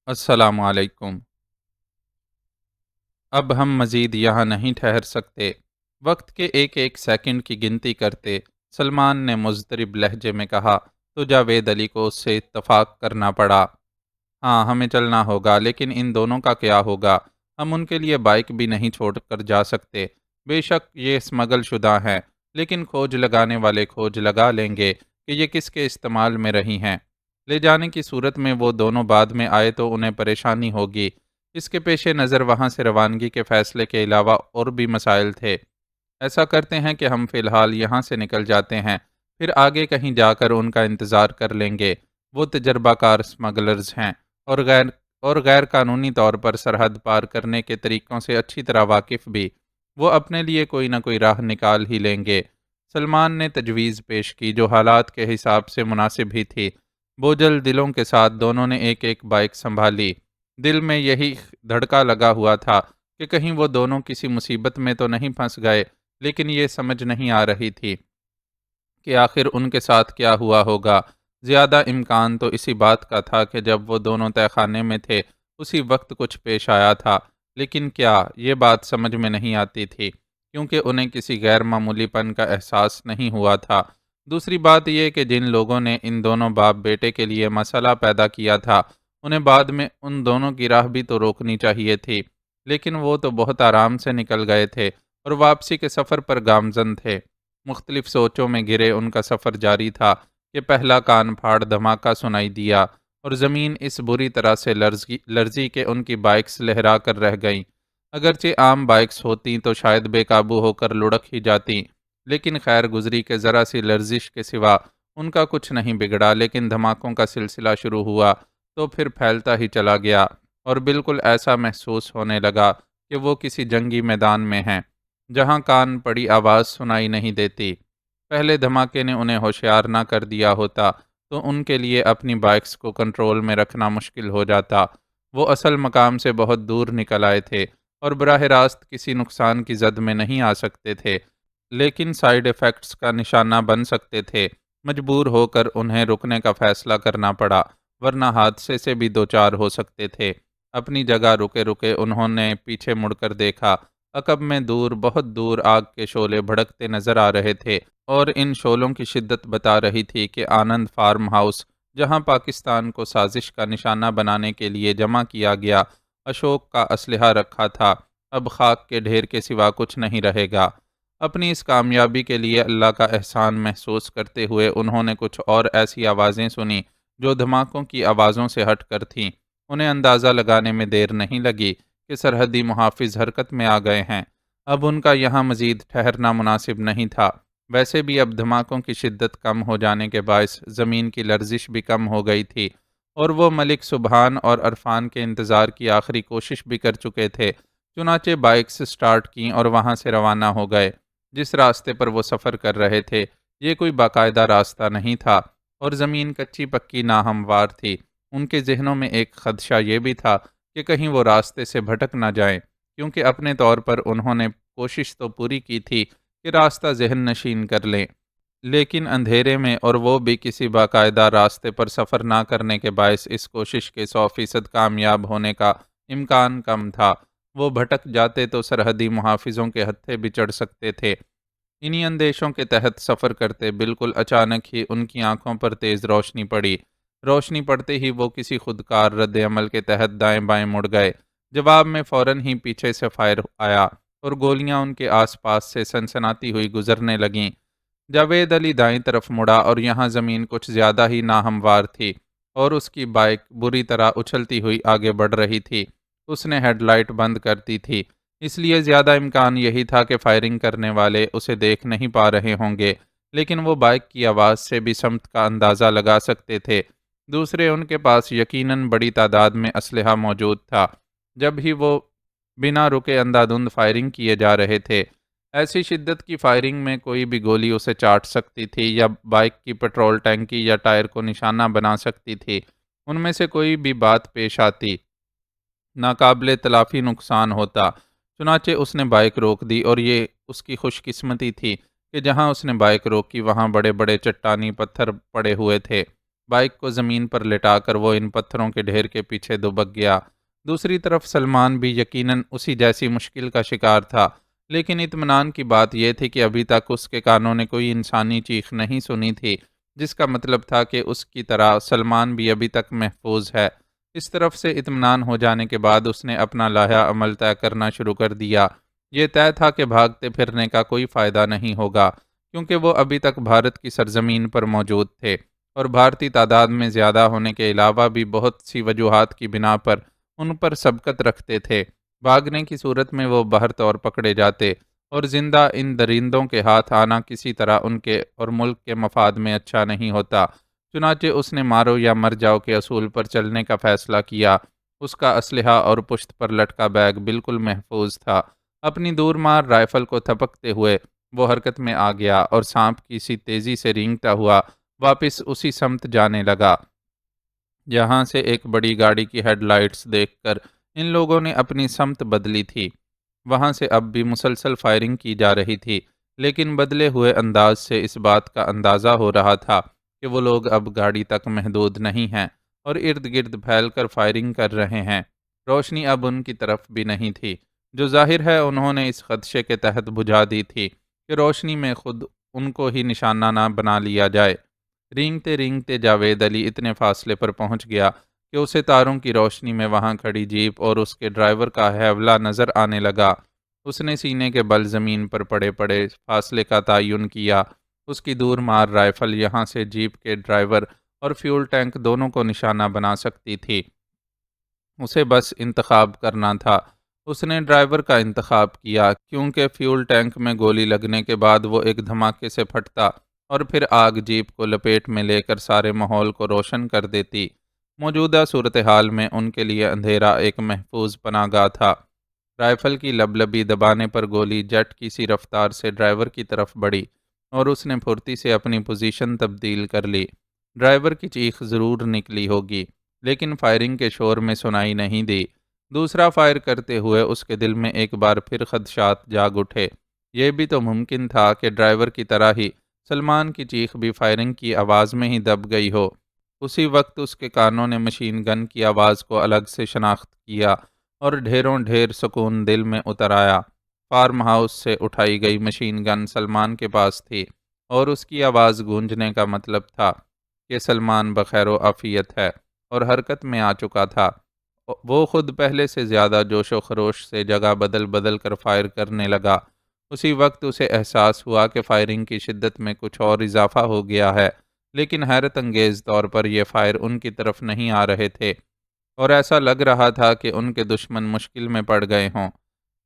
السلام علیکم۔ اب ہم مزید یہاں نہیں ٹھہر سکتے۔ وقت کے ایک ایک سیکنڈ کی گنتی کرتے سلمان نے مضطرب لہجے میں کہا تو جاوید علی کو اس سے اتفاق کرنا پڑا۔ ہاں، ہمیں چلنا ہوگا، لیکن ان دونوں کا کیا ہوگا؟ ہم ان کے لیے بائک بھی نہیں چھوڑ کر جا سکتے۔ بے شک یہ اسمگل شدہ ہیں، لیکن کھوج لگانے والے کھوج لگا لیں گے کہ یہ کس کے استعمال میں رہی ہیں۔ لے جانے کی صورت میں وہ دونوں بعد میں آئے تو انہیں پریشانی ہوگی۔ اس کے پیش نظر وہاں سے روانگی کے فیصلے کے علاوہ اور بھی مسائل تھے۔ ایسا کرتے ہیں کہ ہم فی الحال یہاں سے نکل جاتے ہیں، پھر آگے کہیں جا کر ان کا انتظار کر لیں گے۔ وہ تجربہ کار اسمگلرز ہیں اور غیر قانونی طور پر سرحد پار کرنے کے طریقوں سے اچھی طرح واقف بھی۔ وہ اپنے لیے کوئی نہ کوئی راہ نکال ہی لیں گے۔ سلمان نے تجویز پیش کی جو حالات کے حساب سے مناسب ہی تھی۔ بوجھل دلوں کے ساتھ دونوں نے ایک ایک بائک سنبھالی۔ دل میں یہی دھڑکا لگا ہوا تھا کہ کہیں وہ دونوں کسی مصیبت میں تو نہیں پھنس گئے، لیکن یہ سمجھ نہیں آ رہی تھی کہ آخر ان کے ساتھ کیا ہوا ہوگا۔ زیادہ امکان تو اسی بات کا تھا کہ جب وہ دونوں تہہ خانے میں تھے اسی وقت کچھ پیش آیا تھا، لیکن کیا، یہ بات سمجھ میں نہیں آتی تھی، کیونکہ انہیں کسی غیر معمولی پن کا احساس نہیں ہوا تھا۔ دوسری بات یہ کہ جن لوگوں نے ان دونوں باپ بیٹے کے لیے مسئلہ پیدا کیا تھا، انہیں بعد میں ان دونوں کی راہ بھی تو روکنی چاہیے تھی، لیکن وہ تو بہت آرام سے نکل گئے تھے اور واپسی کے سفر پر گامزن تھے۔ مختلف سوچوں میں گرے ان کا سفر جاری تھا کہ پہلا کان پھاڑ دھماکہ سنائی دیا اور زمین اس بری طرح سے لرزی کہ ان کی بائکس لہرا کر رہ گئیں۔ اگرچہ عام بائکس ہوتیں تو شاید بے قابو ہو کر لڑک ہی جاتیں، لیکن خیر گزری کہ ذرا سی لرزش کے سوا ان کا کچھ نہیں بگڑا، لیکن دھماکوں کا سلسلہ شروع ہوا تو پھر پھیلتا ہی چلا گیا اور بالکل ایسا محسوس ہونے لگا کہ وہ کسی جنگی میدان میں ہیں جہاں کان پڑی آواز سنائی نہیں دیتی۔ پہلے دھماکے نے انہیں ہوشیار نہ کر دیا ہوتا تو ان کے لیے اپنی بائکس کو کنٹرول میں رکھنا مشکل ہو جاتا۔ وہ اصل مقام سے بہت دور نکل آئے تھے اور براہ راست کسی نقصان کی زد میں نہیں آ سکتے تھے، لیکن سائیڈ ایفیکٹس کا نشانہ بن سکتے تھے۔ مجبور ہو کر انہیں رکنے کا فیصلہ کرنا پڑا، ورنہ حادثے سے بھی دوچار ہو سکتے تھے۔ اپنی جگہ رکے رکے انہوں نے پیچھے مڑ کر دیکھا۔ عقب میں دور، بہت دور آگ کے شعلے بھڑکتے نظر آ رہے تھے اور ان شعلوں کی شدت بتا رہی تھی کہ آنند فارم ہاؤس، جہاں پاکستان کو سازش کا نشانہ بنانے کے لیے جمع کیا گیا اشوک کا اسلحہ رکھا تھا، اب خاک کے ڈھیر کے سوا کچھ نہیں رہے گا۔ اپنی اس کامیابی کے لیے اللہ کا احسان محسوس کرتے ہوئے انہوں نے کچھ اور ایسی آوازیں سنی جو دھماکوں کی آوازوں سے ہٹ کر تھیں۔ انہیں اندازہ لگانے میں دیر نہیں لگی کہ سرحدی محافظ حرکت میں آ گئے ہیں۔ اب ان کا یہاں مزید ٹھہرنا مناسب نہیں تھا۔ ویسے بھی اب دھماکوں کی شدت کم ہو جانے کے باعث زمین کی لرزش بھی کم ہو گئی تھی اور وہ ملک سبحان اور عرفان کے انتظار کی آخری کوشش بھی کر چکے تھے۔ چنانچہ بائکس سٹارٹ کیں اور وہاں سے روانہ ہو گئے۔ جس راستے پر وہ سفر کر رہے تھے یہ کوئی باقاعدہ راستہ نہیں تھا اور زمین کچی پکی ناہموار تھی۔ ان کے ذہنوں میں ایک خدشہ یہ بھی تھا کہ کہیں وہ راستے سے بھٹک نہ جائیں، کیونکہ اپنے طور پر انہوں نے کوشش تو پوری کی تھی کہ راستہ ذہن نشین کر لیں، لیکن اندھیرے میں اور وہ بھی کسی باقاعدہ راستے پر سفر نہ کرنے کے باعث اس کوشش کے 100% کامیاب ہونے کا امکان کم تھا۔ وہ بھٹک جاتے تو سرحدی محافظوں کے ہتھے بھی چڑھ سکتے تھے۔ انہی اندیشوں کے تحت سفر کرتے بالکل اچانک ہی ان کی آنکھوں پر تیز روشنی پڑی۔ روشنی پڑتے ہی وہ کسی خودکار رد عمل کے تحت دائیں بائیں مڑ گئے۔ جواب میں فوراً ہی پیچھے سے فائر آیا اور گولیاں ان کے آس پاس سے سنسناتی ہوئی گزرنے لگیں۔ جاوید علی دائیں طرف مڑا اور یہاں زمین کچھ زیادہ ہی ناہموار تھی اور اس کی بائک بری طرح اچھلتی ہوئی آگے بڑھ رہی تھی۔ اس نے ہیڈ لائٹ بند کر دی تھی، اس لیے زیادہ امکان یہی تھا کہ فائرنگ کرنے والے اسے دیکھ نہیں پا رہے ہوں گے، لیکن وہ بائک کی آواز سے بھی سمت کا اندازہ لگا سکتے تھے۔ دوسرے، ان کے پاس یقیناً بڑی تعداد میں اسلحہ موجود تھا، جب ہی وہ بنا رکے اندھادھند فائرنگ کیے جا رہے تھے۔ ایسی شدت کی فائرنگ میں کوئی بھی گولی اسے چاٹ سکتی تھی یا بائک کی پیٹرول ٹینکی یا ٹائر کو نشانہ بنا سکتی تھی۔ ان میں سے کوئی بھی بات پیش آتی، ناقابل تلافی نقصان ہوتا۔ چنانچہ اس نے بائک روک دی اور یہ اس کی خوش قسمتی تھی کہ جہاں اس نے بائک روکی وہاں بڑے بڑے چٹانی پتھر پڑے ہوئے تھے۔ بائک کو زمین پر لٹا کر وہ ان پتھروں کے ڈھیر کے پیچھے دبک گیا۔ دوسری طرف سلمان بھی یقیناً اسی جیسی مشکل کا شکار تھا، لیکن اطمینان کی بات یہ تھی کہ ابھی تک اس کے کانوں نے کوئی انسانی چیخ نہیں سنی تھی، جس کا مطلب تھا کہ اس کی طرح سلمان بھی ابھی تک محفوظ ہے۔ اس طرف سے اطمینان ہو جانے کے بعد اس نے اپنا لاہا عمل طے کرنا شروع کر دیا۔ یہ طے تھا کہ بھاگتے پھرنے کا کوئی فائدہ نہیں ہوگا، کیونکہ وہ ابھی تک بھارت کی سرزمین پر موجود تھے، اور بھارتی تعداد میں زیادہ ہونے کے علاوہ بھی بہت سی وجوہات کی بنا پر ان پر سبقت رکھتے تھے۔ بھاگنے کی صورت میں وہ بہر طور پکڑے جاتے، اور زندہ ان درندوں کے ہاتھ آنا کسی طرح ان کے اور ملک کے مفاد میں اچھا نہیں ہوتا۔ چنانچہ اس نے مارو یا مر جاؤ کے اصول پر چلنے کا فیصلہ کیا۔ اس کا اسلحہ اور پشت پر لٹکا بیگ بالکل محفوظ تھا۔ اپنی دور مار رائفل کو تھپکتے ہوئے وہ حرکت میں آ گیا اور سانپ کی سی تیزی سے رینگتا ہوا واپس اسی سمت جانے لگا جہاں سے ایک بڑی گاڑی کی ہیڈ لائٹس دیکھ کر ان لوگوں نے اپنی سمت بدلی تھی۔ وہاں سے اب بھی مسلسل فائرنگ کی جا رہی تھی، لیکن بدلے ہوئے انداز سے اس بات کا اندازہ ہو رہا تھا کہ وہ لوگ اب گاڑی تک محدود نہیں ہیں اور ارد گرد پھیل کر فائرنگ کر رہے ہیں۔ روشنی اب ان کی طرف بھی نہیں تھی، جو ظاہر ہے انہوں نے اس خدشے کے تحت بجھا دی تھی کہ روشنی میں خود ان کو ہی نشانہ نہ بنا لیا جائے۔ رینگتے رینگتے جاوید علی اتنے فاصلے پر پہنچ گیا کہ اسے تاروں کی روشنی میں وہاں کھڑی جیپ اور اس کے ڈرائیور کا ہیولہ نظر آنے لگا۔ اس نے سینے کے بل زمین پر پڑے پڑے فاصلے کا تعین کیا۔ اس کی دور مار رائفل یہاں سے جیپ کے ڈرائیور اور فیول ٹینک دونوں کو نشانہ بنا سکتی تھی۔ اسے بس انتخاب کرنا تھا۔ اس نے ڈرائیور کا انتخاب کیا، کیونکہ فیول ٹینک میں گولی لگنے کے بعد وہ ایک دھماکے سے پھٹتا اور پھر آگ جیپ کو لپیٹ میں لے کر سارے ماحول کو روشن کر دیتی۔ موجودہ صورتحال میں ان کے لیے اندھیرا ایک محفوظ پناہ گاہ تھا۔ رائفل کی لبلبی دبانے پر گولی جیٹ کی سی رفتار سے ڈرائیور کی طرف بڑھی اور اس نے پھرتی سے اپنی پوزیشن تبدیل کر لی۔ ڈرائیور کی چیخ ضرور نکلی ہوگی، لیکن فائرنگ کے شور میں سنائی نہیں دی۔ دوسرا فائر کرتے ہوئے اس کے دل میں ایک بار پھر خدشات جاگ اٹھے۔ یہ بھی تو ممکن تھا کہ ڈرائیور کی طرح ہی سلمان کی چیخ بھی فائرنگ کی آواز میں ہی دب گئی ہو۔ اسی وقت اس کے کانوں نے مشین گن کی آواز کو الگ سے شناخت کیا اور ڈھیروں ڈھیر سکون دل میں اتر آیا۔ فارم ہاؤس سے اٹھائی گئی مشین گن سلمان کے پاس تھی، اور اس کی آواز گونجنے کا مطلب تھا کہ سلمان بخیر و عافیت ہے اور حرکت میں آ چکا تھا۔ وہ خود پہلے سے زیادہ جوش و خروش سے جگہ بدل بدل کر فائر کرنے لگا۔ اسی وقت اسے احساس ہوا کہ فائرنگ کی شدت میں کچھ اور اضافہ ہو گیا ہے، لیکن حیرت انگیز طور پر یہ فائر ان کی طرف نہیں آ رہے تھے، اور ایسا لگ رہا تھا کہ ان کے دشمن مشکل میں پڑ گئے ہوں۔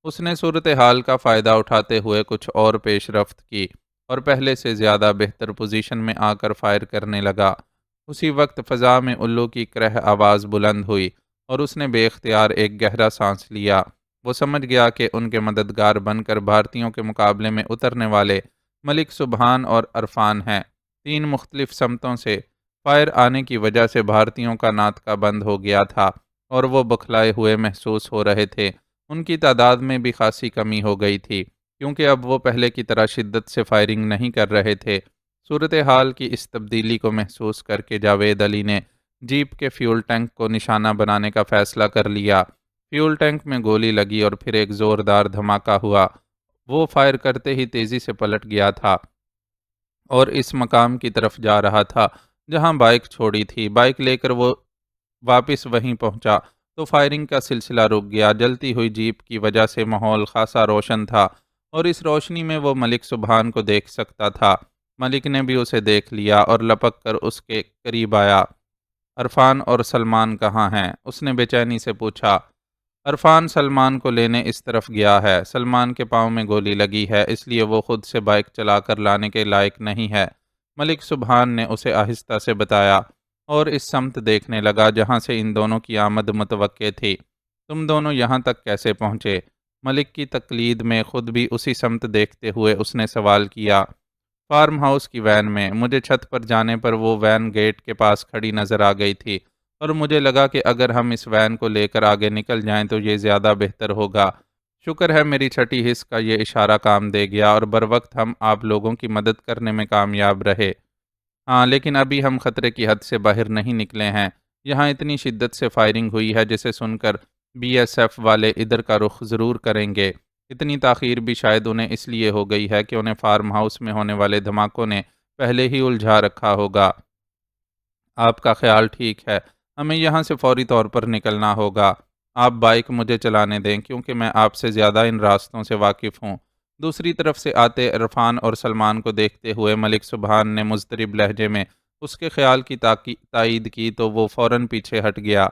اس نے صورتحال کا فائدہ اٹھاتے ہوئے کچھ اور پیش رفت کی اور پہلے سے زیادہ بہتر پوزیشن میں آ کر فائر کرنے لگا۔ اسی وقت فضا میں الو کی کرہ آواز بلند ہوئی اور اس نے بے اختیار ایک گہرا سانس لیا۔ وہ سمجھ گیا کہ ان کے مددگار بن کر بھارتیوں کے مقابلے میں اترنے والے ملک سبحان اور عرفان ہیں۔ تین مختلف سمتوں سے فائر آنے کی وجہ سے بھارتیوں کا ناطقہ بند ہو گیا تھا اور وہ بکھلائے ہوئے محسوس ہو رہے تھے۔ ان کی تعداد میں بھی خاصی کمی ہو گئی تھی، کیونکہ اب وہ پہلے کی طرح شدت سے فائرنگ نہیں کر رہے تھے۔ صورتحال کی اس تبدیلی کو محسوس کر کے جاوید علی نے جیپ کے فیول ٹینک کو نشانہ بنانے کا فیصلہ کر لیا۔ فیول ٹینک میں گولی لگی اور پھر ایک زوردار دھماکہ ہوا۔ وہ فائر کرتے ہی تیزی سے پلٹ گیا تھا اور اس مقام کی طرف جا رہا تھا جہاں بائک چھوڑی تھی۔ بائک لے کر وہ واپس وہیں پہنچا تو فائرنگ کا سلسلہ رک گیا۔ جلتی ہوئی جیپ کی وجہ سے ماحول خاصا روشن تھا اور اس روشنی میں وہ ملک سبحان کو دیکھ سکتا تھا۔ ملک نے بھی اسے دیکھ لیا اور لپک کر اس کے قریب آیا۔ عرفان اور سلمان کہاں ہیں؟ اس نے بے چینی سے پوچھا۔ عرفان سلمان کو لینے اس طرف گیا ہے۔ سلمان کے پاؤں میں گولی لگی ہے، اس لیے وہ خود سے بائک چلا کر لانے کے لائق نہیں ہے، ملک سبحان نے اسے آہستہ سے بتایا اور اس سمت دیکھنے لگا جہاں سے ان دونوں کی آمد متوقع تھی۔ تم دونوں یہاں تک کیسے پہنچے؟ ملک کی تقلید میں خود بھی اسی سمت دیکھتے ہوئے اس نے سوال کیا۔ فارم ہاؤس کی وین میں۔ مجھے چھت پر جانے پر وہ وین گیٹ کے پاس کھڑی نظر آ گئی تھی اور مجھے لگا کہ اگر ہم اس وین کو لے کر آگے نکل جائیں تو یہ زیادہ بہتر ہوگا۔ شکر ہے میری چھٹی حس کا یہ اشارہ کام دے گیا اور بروقت ہم آپ لوگوں کی مدد کرنے میں کامیاب رہے۔ ہاں، لیکن ابھی ہم خطرے کی حد سے باہر نہیں نکلے ہیں۔ یہاں اتنی شدت سے فائرنگ ہوئی ہے جسے سن کر بی ایس ایف والے ادھر کا رخ ضرور کریں گے۔ اتنی تاخیر بھی شاید انہیں اس لیے ہو گئی ہے کہ انہیں فارم ہاؤس میں ہونے والے دھماکوں نے پہلے ہی الجھا رکھا ہوگا۔ آپ کا خیال ٹھیک ہے، ہمیں یہاں سے فوری طور پر نکلنا ہوگا۔ آپ بائک مجھے چلانے دیں کیونکہ میں آپ سے زیادہ ان راستوں سے واقف ہوں۔ دوسری طرف سے آتے عرفان اور سلمان کو دیکھتے ہوئے ملک سبحان نے مضطرب لہجے میں اس کے خیال کی تائید کی تو وہ فوراً پیچھے ہٹ گیا۔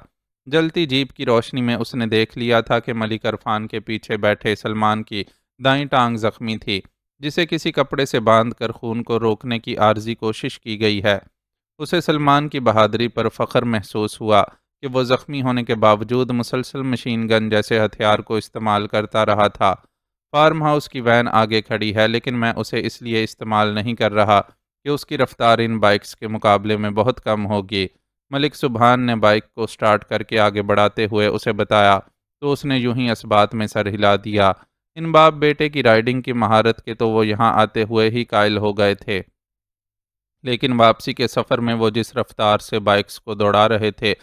جلتی جیپ کی روشنی میں اس نے دیکھ لیا تھا کہ ملک عرفان کے پیچھے بیٹھے سلمان کی دائیں ٹانگ زخمی تھی، جسے کسی کپڑے سے باندھ کر خون کو روکنے کی عارضی کوشش کی گئی ہے۔ اسے سلمان کی بہادری پر فخر محسوس ہوا کہ وہ زخمی ہونے کے باوجود مسلسل مشین گن جیسے ہتھیار کو استعمال کرتا رہا تھا۔ فارم ہاؤس کی وین آگے کھڑی ہے لیکن میں اسے اس لیے استعمال نہیں کر رہا کہ اس کی رفتار ان بائکس کے مقابلے میں بہت کم ہوگی۔ ملک سبحان نے بائک کو سٹارٹ کر کے آگے بڑھاتے ہوئے اسے بتایا تو اس نے یوں ہی اس بات میں سر ہلا دیا۔ ان باپ بیٹے کی رائڈنگ کی مہارت کے تو وہ یہاں آتے ہوئے ہی قائل ہو گئے تھے، لیکن واپسی کے سفر میں وہ جس رفتار سے بائکس کو دوڑا رہے تھے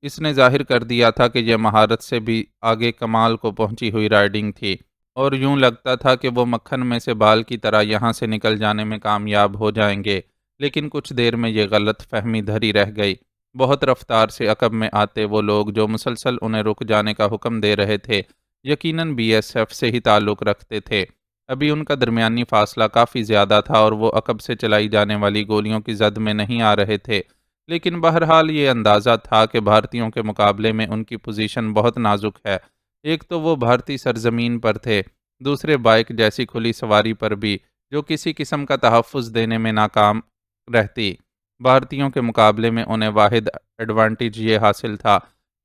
اس نے ظاہر کر دیا تھا کہ یہ مہارت سے بھی آگے کمال کو پہنچی ہوئی رائڈنگ تھی، اور یوں لگتا تھا کہ وہ مکھن میں سے بال کی طرح یہاں سے نکل جانے میں کامیاب ہو جائیں گے۔ لیکن کچھ دیر میں یہ غلط فہمی دھری رہ گئی۔ بہت رفتار سے عقب میں آتے وہ لوگ جو مسلسل انہیں رک جانے کا حکم دے رہے تھے یقیناً بی ایس ایف سے ہی تعلق رکھتے تھے۔ ابھی ان کا درمیانی فاصلہ کافی زیادہ تھا اور وہ عقب سے چلائی جانے والی گولیوں کی زد میں نہیں آ رہے تھے، لیکن بہرحال یہ اندازہ تھا کہ بھارتیوں کے مقابلے میں ان کی پوزیشن بہت نازک ہے۔ ایک تو وہ بھارتی سرزمین پر تھے، دوسرے بائک جیسی کھلی سواری پر بھی جو کسی قسم کا تحفظ دینے میں ناکام رہتی۔ بھارتیوں کے مقابلے میں انہیں واحد ایڈوانٹیج یہ حاصل تھا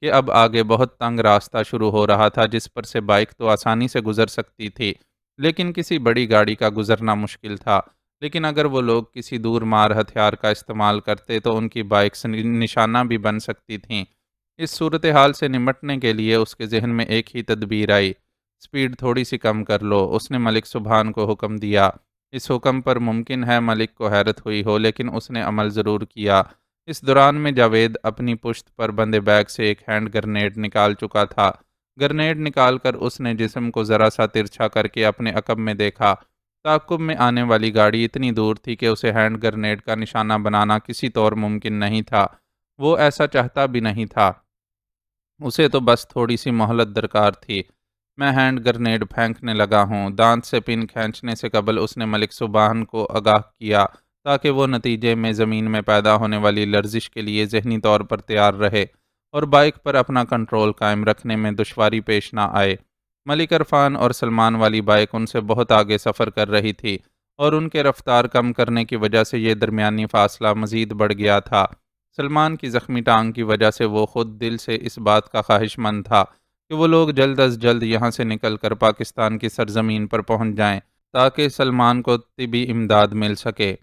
کہ اب آگے بہت تنگ راستہ شروع ہو رہا تھا جس پر سے بائک تو آسانی سے گزر سکتی تھی لیکن کسی بڑی گاڑی کا گزرنا مشکل تھا۔ لیکن اگر وہ لوگ کسی دور مار ہتھیار کا استعمال کرتے تو ان کی بائکس نشانہ بھی بن سکتی تھیں۔ اس صورتحال سے نمٹنے کے لیے اس کے ذہن میں ایک ہی تدبیر آئی، سپیڈ تھوڑی سی کم کر لو، اس نے ملک سبحان کو حکم دیا۔ اس حکم پر ممکن ہے ملک کو حیرت ہوئی ہو لیکن اس نے عمل ضرور کیا۔ اس دوران میں جاوید اپنی پشت پر بندے بیگ سے ایک ہینڈ گرنیڈ نکال چکا تھا۔ گرنیڈ نکال کر اس نے جسم کو ذرا سا ترچھا کر کے اپنے عقب میں دیکھا۔ تعاقب میں آنے والی گاڑی اتنی دور تھی کہ اسے ہینڈ گرنیڈ کا نشانہ بنانا کسی طور ممکن نہیں تھا۔ وہ ایسا چاہتا بھی نہیں تھا، اسے تو بس تھوڑی سی مہلت درکار تھی۔ میں ہینڈ گرنیڈ پھینکنے لگا ہوں، دانت سے پن کھینچنے سے قبل اس نے ملک سبحان کو آگاہ کیا تاکہ وہ نتیجے میں زمین میں پیدا ہونے والی لرزش کے لیے ذہنی طور پر تیار رہے اور بائک پر اپنا کنٹرول قائم رکھنے میں دشواری پیش نہ آئے۔ ملک عرفان اور سلمان والی بائک ان سے بہت آگے سفر کر رہی تھی اور ان کے رفتار کم کرنے کی وجہ سے یہ درمیانی فاصلہ مزید بڑھ گیا تھا۔ سلمان کی زخمی ٹانگ کی وجہ سے وہ خود دل سے اس بات کا خواہش مند تھا کہ وہ لوگ جلد از جلد یہاں سے نکل کر پاکستان کی سرزمین پر پہنچ جائیں تاکہ سلمان کو طبی امداد مل سکے۔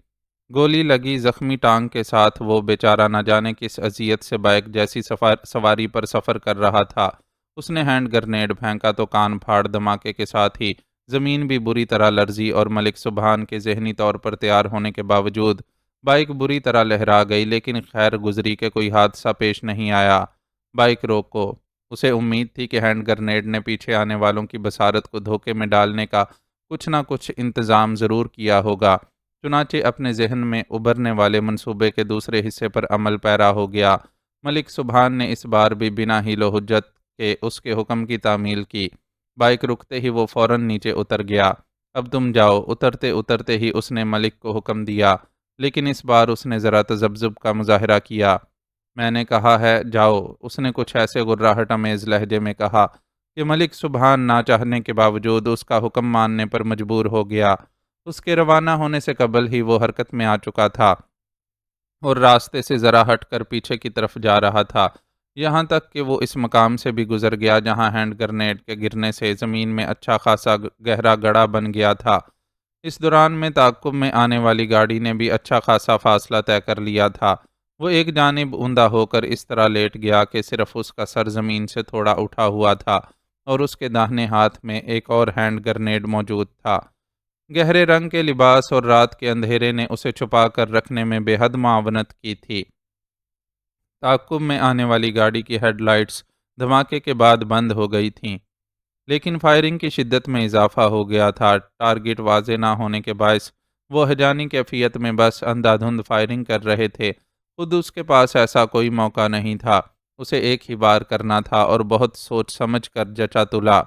گولی لگی زخمی ٹانگ کے ساتھ وہ بیچارہ نہ جانے کس اذیت سے بائک جیسی سواری پر سفر کر رہا تھا۔ اس نے ہینڈ گرنیڈ پھینکا تو کان پھاڑ دھماکے کے ساتھ ہی زمین بھی بری طرح لرزی اور ملک سبحان کے ذہنی طور پر تیار ہونے کے باوجود بائک بری طرح لہرا گئی لیکن خیر گزری کہ کوئی حادثہ پیش نہیں آیا۔ بائک روکو، اسے امید تھی کہ ہینڈ گرنیڈ نے پیچھے آنے والوں کی بصارت کو دھوکے میں ڈالنے کا کچھ نہ کچھ انتظام ضرور کیا ہوگا، چنانچہ اپنے ذہن میں ابھرنے والے منصوبے کے دوسرے حصے پر عمل پیرا ہو گیا۔ ملک سبحان نے اس بار بھی بنا ہیل و حجت کے اس کے حکم کی تعمیل کی۔ بائک رکتے ہی وہ فوراً نیچے اتر گیا۔ اب تم جاؤ، اترتے اترتے ہی اس نے ملک کو حکم دیا، لیکن اس بار اس نے ذرا تذبذب کا مظاہرہ کیا۔ میں نے کہا ہے جاؤ، اس نے کچھ ایسے غراہٹ امیز لہجے میں کہا کہ ملک سبحان نہ چاہنے کے باوجود اس کا حکم ماننے پر مجبور ہو گیا۔ اس کے روانہ ہونے سے قبل ہی وہ حرکت میں آ چکا تھا اور راستے سے ذرا ہٹ کر پیچھے کی طرف جا رہا تھا، یہاں تک کہ وہ اس مقام سے بھی گزر گیا جہاں ہینڈ گرنیڈ کے گرنے سے زمین میں اچھا خاصا گہرا گڑھا بن گیا تھا۔ اس دوران میں تعاقب میں آنے والی گاڑی نے بھی اچھا خاصا فاصلہ طے کر لیا تھا۔ وہ ایک جانب اوندا ہو کر اس طرح لیٹ گیا کہ صرف اس کا سر زمین سے تھوڑا اٹھا ہوا تھا اور اس کے داہنے ہاتھ میں ایک اور ہینڈ گرنیڈ موجود تھا۔ گہرے رنگ کے لباس اور رات کے اندھیرے نے اسے چھپا کر رکھنے میں بے حد معاونت کی تھی۔ تعاقب میں آنے والی گاڑی کی ہیڈ لائٹس دھماکے کے بعد بند ہو گئی تھیں، لیکن فائرنگ کی شدت میں اضافہ ہو گیا تھا۔ ٹارگٹ واضح نہ ہونے کے باعث وہ ہیجانی کیفیت میں بس اندھا دھند فائرنگ کر رہے تھے۔ خود اس کے پاس ایسا کوئی موقع نہیں تھا، اسے ایک ہی بار کرنا تھا اور بہت سوچ سمجھ کر جچا تلا۔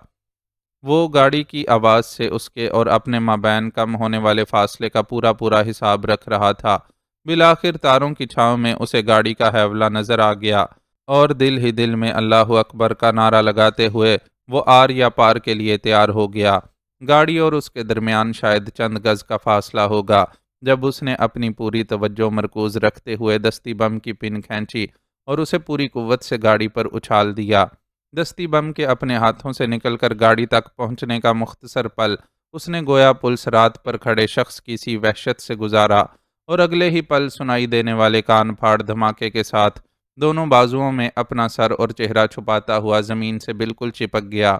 وہ گاڑی کی آواز سے اس کے اور اپنے مابین کم ہونے والے فاصلے کا پورا حساب رکھ رہا تھا۔ بالآخر تاروں کی چھاؤں میں اسے گاڑی کا ہیولہ نظر آ گیا اور دل ہی دل میں اللہ اکبر کا نعرہ لگاتے ہوئے وہ آر یا پار کے لیے تیار ہو گیا۔ گاڑی اور اس کے درمیان شاید چند گز کا فاصلہ ہوگا جب اس نے اپنی پوری توجہ مرکوز رکھتے ہوئے دستی بم کی پن کھینچی اور اسے پوری قوت سے گاڑی پر اچھال دیا۔ دستی بم کے اپنے ہاتھوں سے نکل کر گاڑی تک پہنچنے کا مختصر پل اس نے گویا پلس رات پر کھڑے شخص کی سی وحشت سے گزارا، اور اگلے ہی پل سنائی دینے والے کان پھاڑ دھماکے کے ساتھ دونوں بازوؤں میں اپنا سر اور چہرہ چھپاتا ہوا زمین سے بالکل چپک گیا۔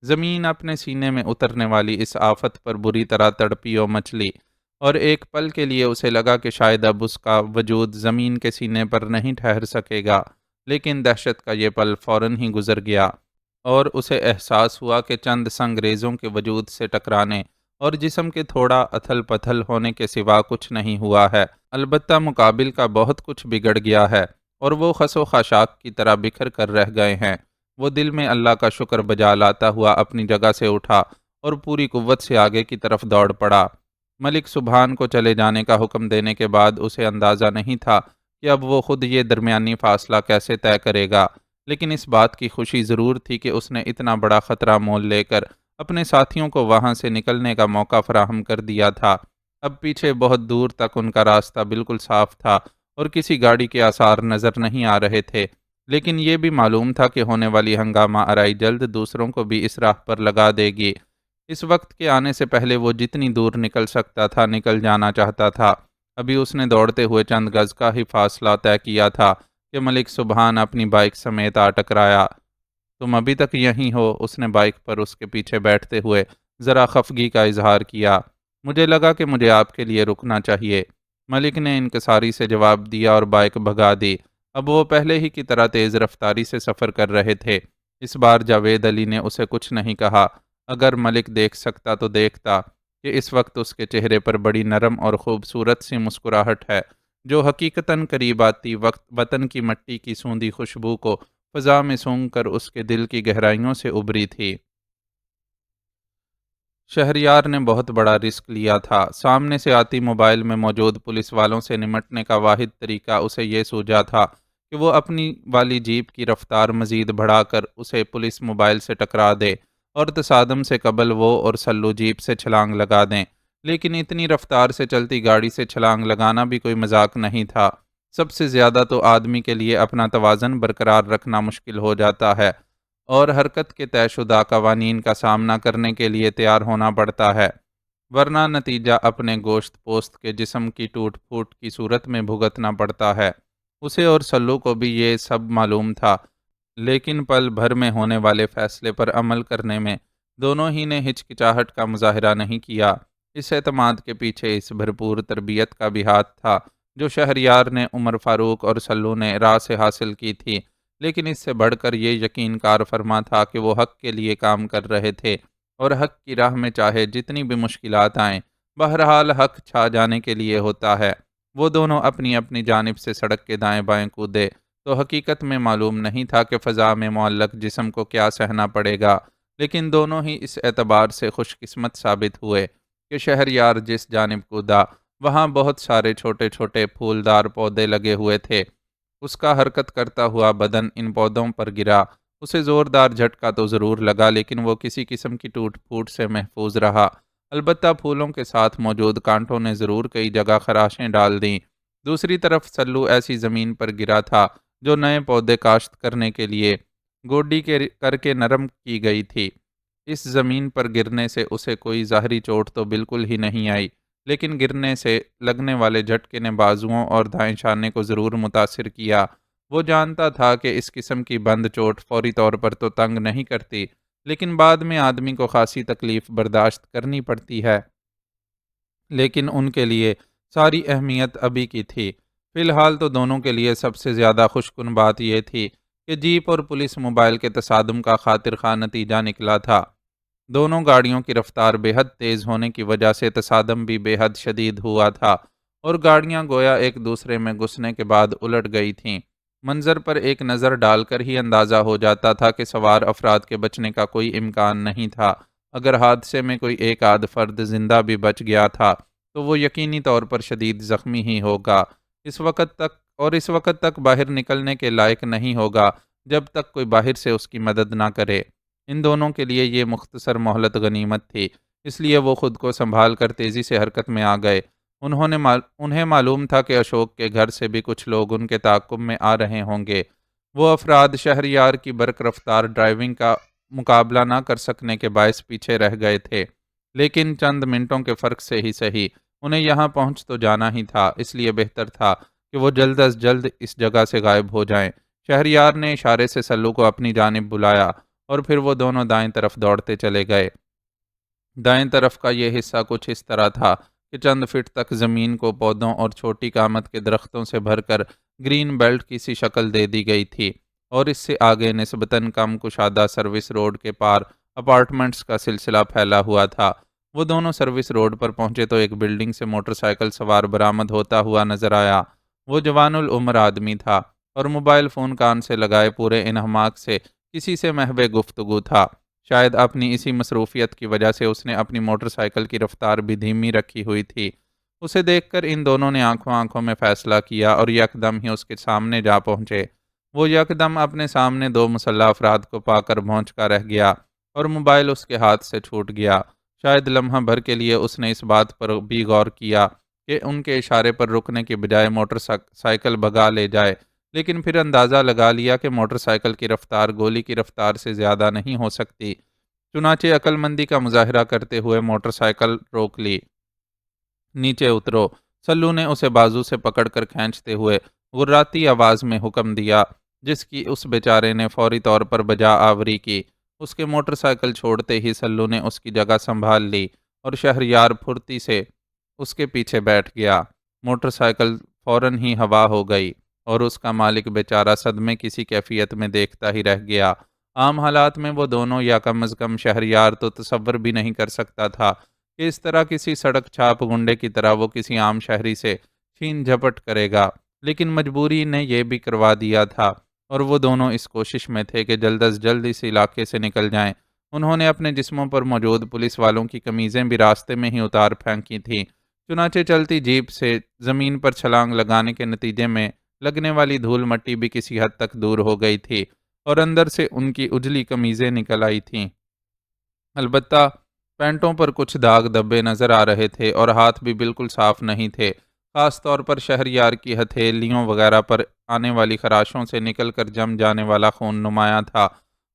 زمین اپنے سینے میں اترنے والی اس آفت پر بری طرح تڑپی و مچلی، اور ایک پل کے لیے اسے لگا کہ شاید اب اس کا وجود زمین کے سینے پر نہیں ٹھہر سکے گا، لیکن دہشت کا یہ پل فوراً ہی گزر گیا اور اسے احساس ہوا کہ چند سنگریزوں کے وجود سے ٹکرانے اور جسم کے تھوڑا اتھل پتھل ہونے کے سوا کچھ نہیں ہوا ہے، البتہ مقابل کا بہت کچھ بگڑ گیا ہے اور وہ خس و خاشاک کی طرح بکھر کر رہ گئے ہیں۔ وہ دل میں اللہ کا شکر بجا لاتا ہوا اپنی جگہ سے اٹھا اور پوری قوت سے آگے کی طرف دوڑ پڑا۔ ملک سبحان کو چلے جانے کا حکم دینے کے بعد اسے اندازہ نہیں تھا کہ اب وہ خود یہ درمیانی فاصلہ کیسے طے کرے گا، لیکن اس بات کی خوشی ضرور تھی کہ اس نے اتنا بڑا خطرہ مول لے کر اپنے ساتھیوں کو وہاں سے نکلنے کا موقع فراہم کر دیا تھا۔ اب پیچھے بہت دور تک ان کا راستہ بالکل صاف تھا اور کسی گاڑی کے آثار نظر نہیں آ رہے تھے، لیکن یہ بھی معلوم تھا کہ ہونے والی ہنگامہ آرائی جلد دوسروں کو بھی اس راہ پر لگا دے گی۔ اس وقت کے آنے سے پہلے وہ جتنی دور نکل سکتا تھا نکل جانا چاہتا تھا۔ ابھی اس نے دوڑتے ہوئے چند گز کا ہی فاصلہ طے کیا تھا کہ ملک سبحان اپنی بائک سمیت آ ٹکرایا۔ تم ابھی تک یہیں ہو؟ اس نے بائک پر اس کے پیچھے بیٹھتے ہوئے ذرا خفگی کا اظہار کیا۔ مجھے لگا کہ مجھے آپ کے لیے رکنا چاہیے، ملک نے انکساری سے جواب دیا اور بائک بھگا دی۔ اب وہ پہلے ہی کی طرح تیز رفتاری سے سفر کر رہے تھے۔ اس بار جاوید علی نے اسے کچھ نہیں کہا۔ اگر ملک دیکھ سکتا تو دیکھتا کہ اس وقت اس کے چہرے پر بڑی نرم اور خوبصورت سی مسکراہٹ ہے، جو حقیقتاً قریب آتی وقت وطن کی مٹی کی سوندھی خوشبو کو فضا میں سونگھ کر اس کے دل کی گہرائیوں سے ابھری تھی۔ شہریار نے بہت بڑا رسک لیا تھا۔ سامنے سے آتی موبائل میں موجود پولیس والوں سے نمٹنے کا واحد طریقہ اسے یہ سوجا تھا کہ وہ اپنی والی جیپ کی رفتار مزید بڑھا کر اسے پولیس موبائل سے ٹکرا دے اور تصادم سے قبل وہ اور سلو جیپ سے چھلانگ لگا دیں، لیکن اتنی رفتار سے چلتی گاڑی سے چھلانگ لگانا بھی کوئی مذاق نہیں تھا۔ سب سے زیادہ تو آدمی کے لیے اپنا توازن برقرار رکھنا مشکل ہو جاتا ہے اور حرکت کے طے شدہ قوانین کا سامنا کرنے کے لیے تیار ہونا پڑتا ہے، ورنہ نتیجہ اپنے گوشت پوست کے جسم کی ٹوٹ پھوٹ کی صورت میں بھگتنا پڑتا ہے۔ اسے اور سلو کو بھی یہ سب معلوم تھا، لیکن پل بھر میں ہونے والے فیصلے پر عمل کرنے میں دونوں ہی نے ہچکچاہٹ کا مظاہرہ نہیں کیا۔ اس اعتماد کے پیچھے اس بھرپور تربیت کا بھی ہاتھ تھا جو شہریار نے، عمر فاروق اور سلو نے راہ سے حاصل کی تھی، لیکن اس سے بڑھ کر یہ یقین کار فرما تھا کہ وہ حق کے لیے کام کر رہے تھے اور حق کی راہ میں چاہے جتنی بھی مشکلات آئیں، بہرحال حق چھا جانے کے لیے ہوتا ہے۔ وہ دونوں اپنی اپنی جانب سے سڑک کے دائیں بائیں کودے تو حقیقت میں معلوم نہیں تھا کہ فضا میں معلق جسم کو کیا سہنا پڑے گا، لیکن دونوں ہی اس اعتبار سے خوش قسمت ثابت ہوئے کہ شہریار جس جانب کودا وہاں بہت سارے چھوٹے چھوٹے پھولدار پودے لگے ہوئے تھے۔ اس کا حرکت کرتا ہوا بدن ان پودوں پر گرا، اسے زوردار جھٹکا تو ضرور لگا، لیکن وہ کسی قسم کی ٹوٹ پھوٹ سے محفوظ رہا۔ البتہ پھولوں کے ساتھ موجود کانٹوں نے ضرور کئی جگہ خراشیں ڈال دیں۔ دوسری طرف سلو ایسی زمین پر گرا تھا جو نئے پودے کاشت کرنے کے لیے گوڈی کر کے نرم کی گئی تھی۔ اس زمین پر گرنے سے اسے کوئی ظاہری چوٹ تو بالکل ہی نہیں آئی، لیکن گرنے سے لگنے والے جھٹکے نے بازوؤں اور دائیں شانے کو ضرور متاثر کیا۔ وہ جانتا تھا کہ اس قسم کی بند چوٹ فوری طور پر تو تنگ نہیں کرتی، لیکن بعد میں آدمی کو خاصی تکلیف برداشت کرنی پڑتی ہے۔ لیکن ان کے لیے ساری اہمیت ابھی کی تھی۔ فی الحال تو دونوں کے لیے سب سے زیادہ خوش کن بات یہ تھی کہ جیپ اور پولیس موبائل کے تصادم کا خاطر خواہ نتیجہ نکلا تھا۔ دونوں گاڑیوں کی رفتار بے حد تیز ہونے کی وجہ سے تصادم بھی بے حد شدید ہوا تھا اور گاڑیاں گویا ایک دوسرے میں گھسنے کے بعد الٹ گئی تھیں۔ منظر پر ایک نظر ڈال کر ہی اندازہ ہو جاتا تھا کہ سوار افراد کے بچنے کا کوئی امکان نہیں تھا۔ اگر حادثے میں کوئی ایک آدھ فرد زندہ بھی بچ گیا تھا تو وہ یقینی طور پر شدید زخمی ہی ہوگا، اس وقت تک باہر نکلنے کے لائق نہیں ہوگا جب تک کوئی باہر سے اس کی مدد نہ کرے۔ ان دونوں کے لیے یہ مختصر مہلت غنیمت تھی، اس لیے وہ خود کو سنبھال کر تیزی سے حرکت میں آ گئے۔ انہیں معلوم تھا کہ اشوک کے گھر سے بھی کچھ لوگ ان کے تعاقب میں آ رہے ہوں گے۔ وہ افراد شہریار کی برق رفتار ڈرائیونگ کا مقابلہ نہ کر سکنے کے باعث پیچھے رہ گئے تھے، لیکن چند منٹوں کے فرق سے ہی صحیح انہیں یہاں پہنچ تو جانا ہی تھا، اس لیے بہتر تھا کہ وہ جلد از جلد اس جگہ سے غائب ہو جائیں۔ شہریار نے اشارے سے سلو کو اپنی جانب بلایا اور پھر وہ دونوں دائیں طرف دوڑتے چلے گئے۔ دائیں طرف کا یہ حصہ کچھ اس طرح تھا کہ چند فٹ تک زمین کو پودوں اور چھوٹی قامت کے درختوں سے بھر کر گرین بیلٹ کی سی شکل دے دی گئی تھی، اور اس سے آگے نسبتاً کم کشادہ سروس روڈ کے پار اپارٹمنٹس کا سلسلہ پھیلا ہوا تھا۔ وہ دونوں سروس روڈ پر پہنچے تو ایک بلڈنگ سے موٹر سائیکل سوار برآمد ہوتا ہوا نظر آیا۔ وہ جوان العمر آدمی تھا اور موبائل فون کان سے لگائے پورے انہماک سے کسی سے محو گفتگو تھا۔ شاید اپنی اسی مصروفیت کی وجہ سے اس نے اپنی موٹر سائیکل کی رفتار بھی دھیمی رکھی ہوئی تھی۔ اسے دیکھ کر ان دونوں نے آنکھوں میں فیصلہ کیا اور یکدم ہی اس کے سامنے جا پہنچے۔ وہ یکدم اپنے سامنے دو مسلح افراد کو پا کر بھونچ کا رہ گیا اور موبائل اس کے ہاتھ سے چھوٹ گیا۔ شاید لمحہ بھر کے لیے اس نے اس بات پر بھی غور کیا کہ ان کے اشارے پر رکنے کی بجائے موٹر سائیکل بھگا لے جائے، لیکن پھر اندازہ لگا لیا کہ موٹر سائیکل کی رفتار گولی کی رفتار سے زیادہ نہیں ہو سکتی۔ چنانچہ عقل مندی کا مظاہرہ کرتے ہوئے موٹر سائیکل روک لی۔ نیچے اترو، سلو نے اسے بازو سے پکڑ کر کھینچتے ہوئے غراتی آواز میں حکم دیا، جس کی اس بیچارے نے فوری طور پر بجا آوری کی۔ اس کے موٹر سائیکل چھوڑتے ہی سلو نے اس کی جگہ سنبھال لی اور شہریار پھرتی سے اس کے پیچھے بیٹھ گیا۔ موٹر سائیکل فوراً ہی ہوا ہو گئی اور اس کا مالک بیچارہ صدمے کسی کیفیت میں دیکھتا ہی رہ گیا۔ عام حالات میں وہ دونوں یا کم از کم شہریار تو تصور بھی نہیں کر سکتا تھا کہ اس طرح کسی سڑک چھاپ گنڈے کی طرح وہ کسی عام شہری سے چھین جھپٹ کرے گا، لیکن مجبوری نے یہ بھی کروا دیا تھا اور وہ دونوں اس کوشش میں تھے کہ جلد از جلد اس علاقے سے نکل جائیں۔ انہوں نے اپنے جسموں پر موجود پولیس والوں کی قمیضیں بھی راستے میں ہی اتار پھینکی تھیں۔ چنانچہ چلتی جیپ سے زمین پر چھلانگ لگانے کے نتیجے میں لگنے والی دھول مٹی بھی کسی حد تک دور ہو گئی تھی اور اندر سے ان کی اجلی قمیضیں نکل آئی تھیں۔ البتہ پینٹوں پر کچھ داغ دبے نظر آ رہے تھے اور ہاتھ بھی بالکل صاف نہیں تھے، خاص طور پر شہریار کی ہتھیلیوں وغیرہ پر آنے والی خراشوں سے نکل کر جم جانے والا خون نمایاں تھا،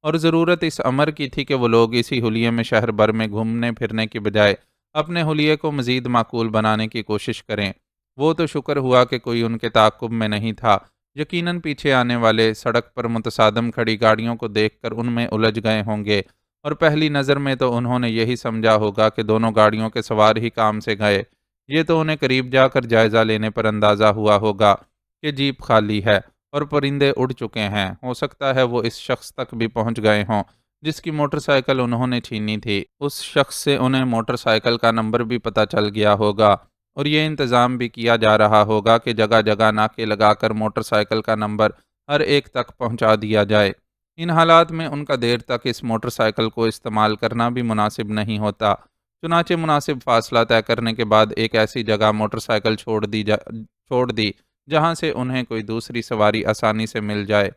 اور ضرورت اس امر کی تھی کہ وہ لوگ اسی حلیے میں شہر بھر میں گھومنے پھرنے کی بجائے اپنے حلیے کو مزید معقول بنانے کی کوشش کریں۔ وہ تو شکر ہوا کہ کوئی ان کے تعاقب میں نہیں تھا، یقیناً پیچھے آنے والے سڑک پر متصادم کھڑی گاڑیوں کو دیکھ کر ان میں الجھ گئے ہوں گے، اور پہلی نظر میں تو انہوں نے یہی سمجھا ہوگا کہ دونوں گاڑیوں کے سوار ہی کام سے گئے۔ یہ تو انہیں قریب جا کر جائزہ لینے پر اندازہ ہوا ہوگا کہ جیپ خالی ہے اور پرندے اڑ چکے ہیں۔ ہو سکتا ہے وہ اس شخص تک بھی پہنچ گئے ہوں جس کی موٹر سائیکل انہوں نے چھینی تھی۔ اس شخص سے انہیں موٹر سائیکل کا نمبر بھی پتہ چل گیا ہوگا، اور یہ انتظام بھی کیا جا رہا ہوگا کہ جگہ جگہ ناکے لگا کر موٹر سائیکل کا نمبر ہر ایک تک پہنچا دیا جائے۔ ان حالات میں ان کا دیر تک اس موٹر سائیکل کو استعمال کرنا بھی مناسب نہیں ہوتا۔ چنانچہ مناسب فاصلہ طے کرنے کے بعد ایک ایسی جگہ موٹر سائیکل چھوڑ دی جہاں سے انہیں کوئی دوسری سواری آسانی سے مل جائے۔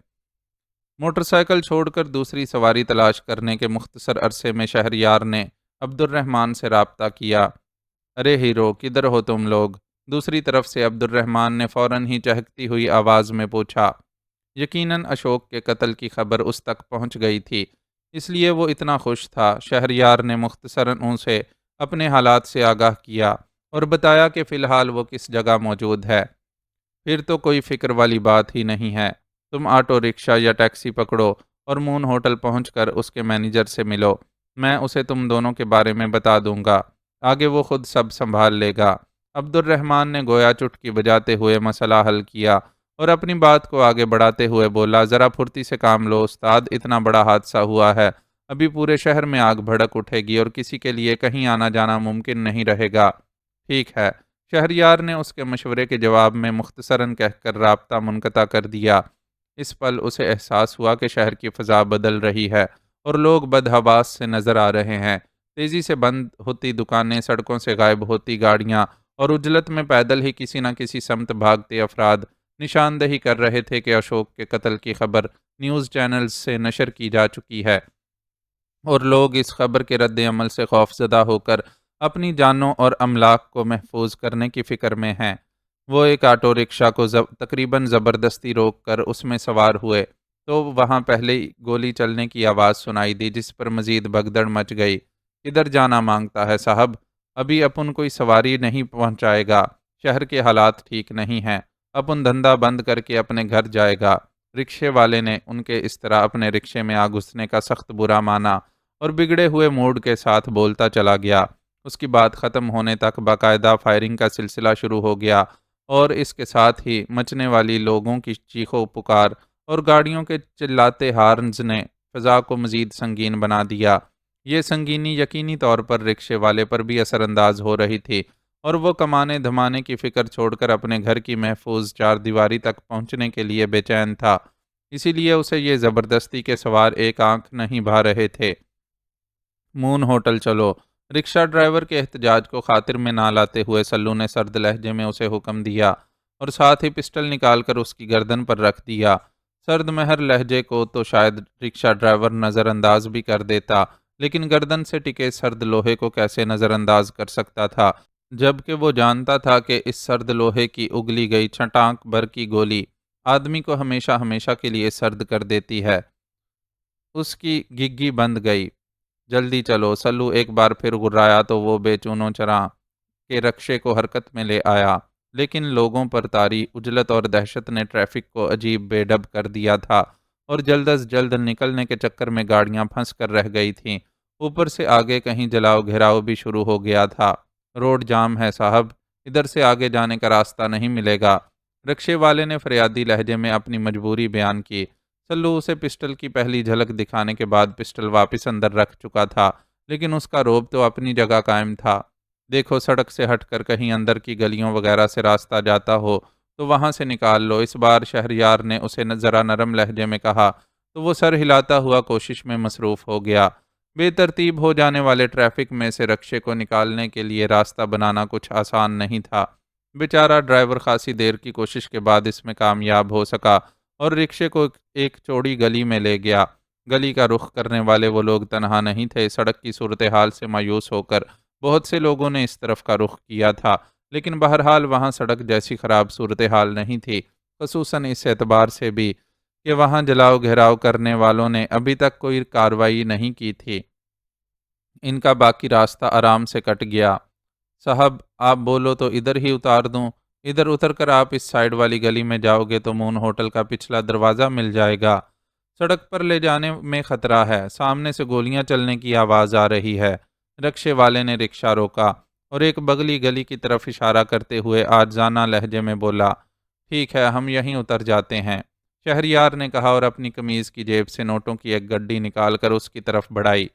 موٹر سائیکل چھوڑ کر دوسری سواری تلاش کرنے کے مختصر عرصے میں شہریار نے عبد الرحمن سے رابطہ کیا۔ ارے ہیرو، کدھر ہو تم لوگ؟ دوسری طرف سے عبد الرحمن نے فوراً ہی چہکتی ہوئی آواز میں پوچھا۔ یقیناً اشوک کے قتل کی خبر اس تک پہنچ گئی تھی، اس لیے وہ اتنا خوش تھا۔ شہریار نے مختصراً اسے اپنے حالات سے آگاہ کیا اور بتایا کہ فی الحال وہ کس جگہ موجود ہے۔ پھر تو کوئی فکر والی بات ہی نہیں ہے، تم آٹو رکشہ یا ٹیکسی پکڑو اور مون ہوٹل پہنچ کر اس کے مینیجر سے ملو، میں اسے تم دونوں کے بارے میں بتا دوں گا۔ آگے وہ خود سب سنبھال لے گا۔ عبد الرحمن نے گویا چٹکی بجاتے ہوئے مسئلہ حل کیا اور اپنی بات کو آگے بڑھاتے ہوئے بولا، ذرا پھرتی سے کام لو استاد، اتنا بڑا حادثہ ہوا ہے، ابھی پورے شہر میں آگ بھڑک اٹھے گی اور کسی کے لیے کہیں آنا جانا ممکن نہیں رہے گا۔ ٹھیک ہے، شہریار نے اس کے مشورے کے جواب میں مختصراً کہہ کر رابطہ منقطع کر دیا۔ اس پل اسے احساس ہوا کہ شہر کی فضا بدل رہی ہے اور لوگ بدحواس سے نظر آ رہے ہیں۔ تیزی سے بند ہوتی دکانیں، سڑکوں سے غائب ہوتی گاڑیاں اور اجلت میں پیدل ہی کسی نہ کسی سمت بھاگتے افراد نشاندہی کر رہے تھے کہ اشوک کے قتل کی خبر نیوز چینلز سے نشر کی جا چکی ہے اور لوگ اس خبر کے رد عمل سے خوفزدہ ہو کر اپنی جانوں اور املاک کو محفوظ کرنے کی فکر میں ہیں۔ وہ ایک آٹو رکشہ کو تقریباً زبردستی روک کر اس میں سوار ہوئے تو وہاں پہلے ہی گولی چلنے کی آواز سنائی دی، جس پر مزید بھگدڑ مچ گئی۔ کدھر جانا مانگتا ہے صاحب؟ ابھی اپن کوئی سواری نہیں پہنچائے گا، شہر کے حالات ٹھیک نہیں ہیں، اپن دھندا بند کر کے اپنے گھر جائے گا۔ رکشے والے نے ان کے اس طرح اپنے رکشے میں آ گھسنے کا سخت برا مانا اور بگڑے ہوئے موڈ کے ساتھ بولتا چلا گیا۔ اس کی بات ختم ہونے تک باقاعدہ فائرنگ کا سلسلہ شروع ہو گیا اور اس کے ساتھ ہی مچنے والی لوگوں کی چیخو پکار اور گاڑیوں کے چلاتے ہارنز نے فضا کو مزید سنگین بنا دیا۔ یہ سنگینی یقینی طور پر رکشے والے پر بھی اثر انداز ہو رہی تھی اور وہ کمانے دھمانے کی فکر چھوڑ کر اپنے گھر کی محفوظ چار دیواری تک پہنچنے کے لیے بے چین تھا۔ اسی لیے اسے یہ زبردستی کے سوار ایک آنکھ نہیں بھا رہے تھے۔ مون ہوٹل چلو۔ رکشہ ڈرائیور کے احتجاج کو خاطر میں نہ لاتے ہوئے سلو نے سرد لہجے میں اسے حکم دیا اور ساتھ ہی پسٹل نکال کر اس کی گردن پر رکھ دیا۔ سرد مہر لہجے کو تو شاید رکشہ ڈرائیور نظر انداز بھی کر دیتا، لیکن گردن سے ٹکے سرد لوہے کو کیسے نظر انداز کر سکتا تھا، جبکہ وہ جانتا تھا کہ اس سرد لوہے کی اگلی گئی چھٹانک بھر کی گولی آدمی کو ہمیشہ ہمیشہ کے لیے سرد کر دیتی ہے۔ اس کی گگی بند گئی۔ جلدی چلو، سلو ایک بار پھر گرایا تو وہ بے چونو چراں کے رکشے کو حرکت میں لے آیا، لیکن لوگوں پر طاری اجلت اور دہشت نے ٹریفک کو عجیب بے ڈب کر دیا تھا اور جلد از جلد نکلنے کے چکر میں گاڑیاں پھنس کر رہ گئی تھیں۔ اوپر سے آگے کہیں جلاؤ گھیراؤ بھی شروع ہو گیا تھا۔ روڈ جام ہے صاحب، ادھر سے آگے جانے کا راستہ نہیں ملے گا۔ رکشے والے نے فریادی لہجے میں اپنی مجبوری بیان کی۔ سلو اسے پسٹل کی پہلی جھلک دکھانے کے بعد پسٹل واپس اندر رکھ چکا تھا، لیکن اس کا رعب تو اپنی جگہ قائم تھا۔ دیکھو، سڑک سے ہٹ کر کہیں اندر کی گلیوں وغیرہ سے راستہ جاتا ہو تو وہاں سے نکال لو۔ اس بار شہریار نے اسے ذرا نرم لہجے میں کہا تو وہ سر ہلاتا ہوا کوشش میں مصروف ہو گیا۔ بے ترتیب ہو جانے والے ٹریفک میں سے رکشے کو نکالنے کے لیے راستہ بنانا کچھ آسان نہیں تھا۔ بیچارہ ڈرائیور خاصی دیر کی کوشش کے بعد اس میں کامیاب ہو سکا اور رکشے کو ایک چوڑی گلی میں لے گیا۔ گلی کا رخ کرنے والے وہ لوگ تنہا نہیں تھے۔ سڑک کی صورتحال سے مایوس ہو کر بہت سے لوگوں نے اس طرف کا رخ کیا تھا، لیکن بہرحال وہاں سڑک جیسی خراب صورتحال نہیں تھی، خصوصاً اس اعتبار سے بھی کہ وہاں جلاؤ گھیراؤ کرنے والوں نے ابھی تک کوئی کارروائی نہیں کی تھی۔ ان کا باقی راستہ آرام سے کٹ گیا۔ صاحب، آپ بولو تو ادھر ہی اتار دوں؟ ادھر اتر کر آپ اس سائیڈ والی گلی میں جاؤ گے تو مون ہوٹل کا پچھلا دروازہ مل جائے گا۔ سڑک پر لے جانے میں خطرہ ہے، سامنے سے گولیاں چلنے کی آواز آ رہی ہے۔ رکشے والے نے رکشہ روکا اور ایک بغلی گلی کی طرف اشارہ کرتے ہوئے عاجزانہ لہجے میں بولا، ٹھیک ہے، ہم یہیں اتر جاتے ہیں۔ شہریار نے کہا اور اپنی قمیض کی جیب سے نوٹوں کی ایک گڈی نکال کر اس کی طرف بڑھائی۔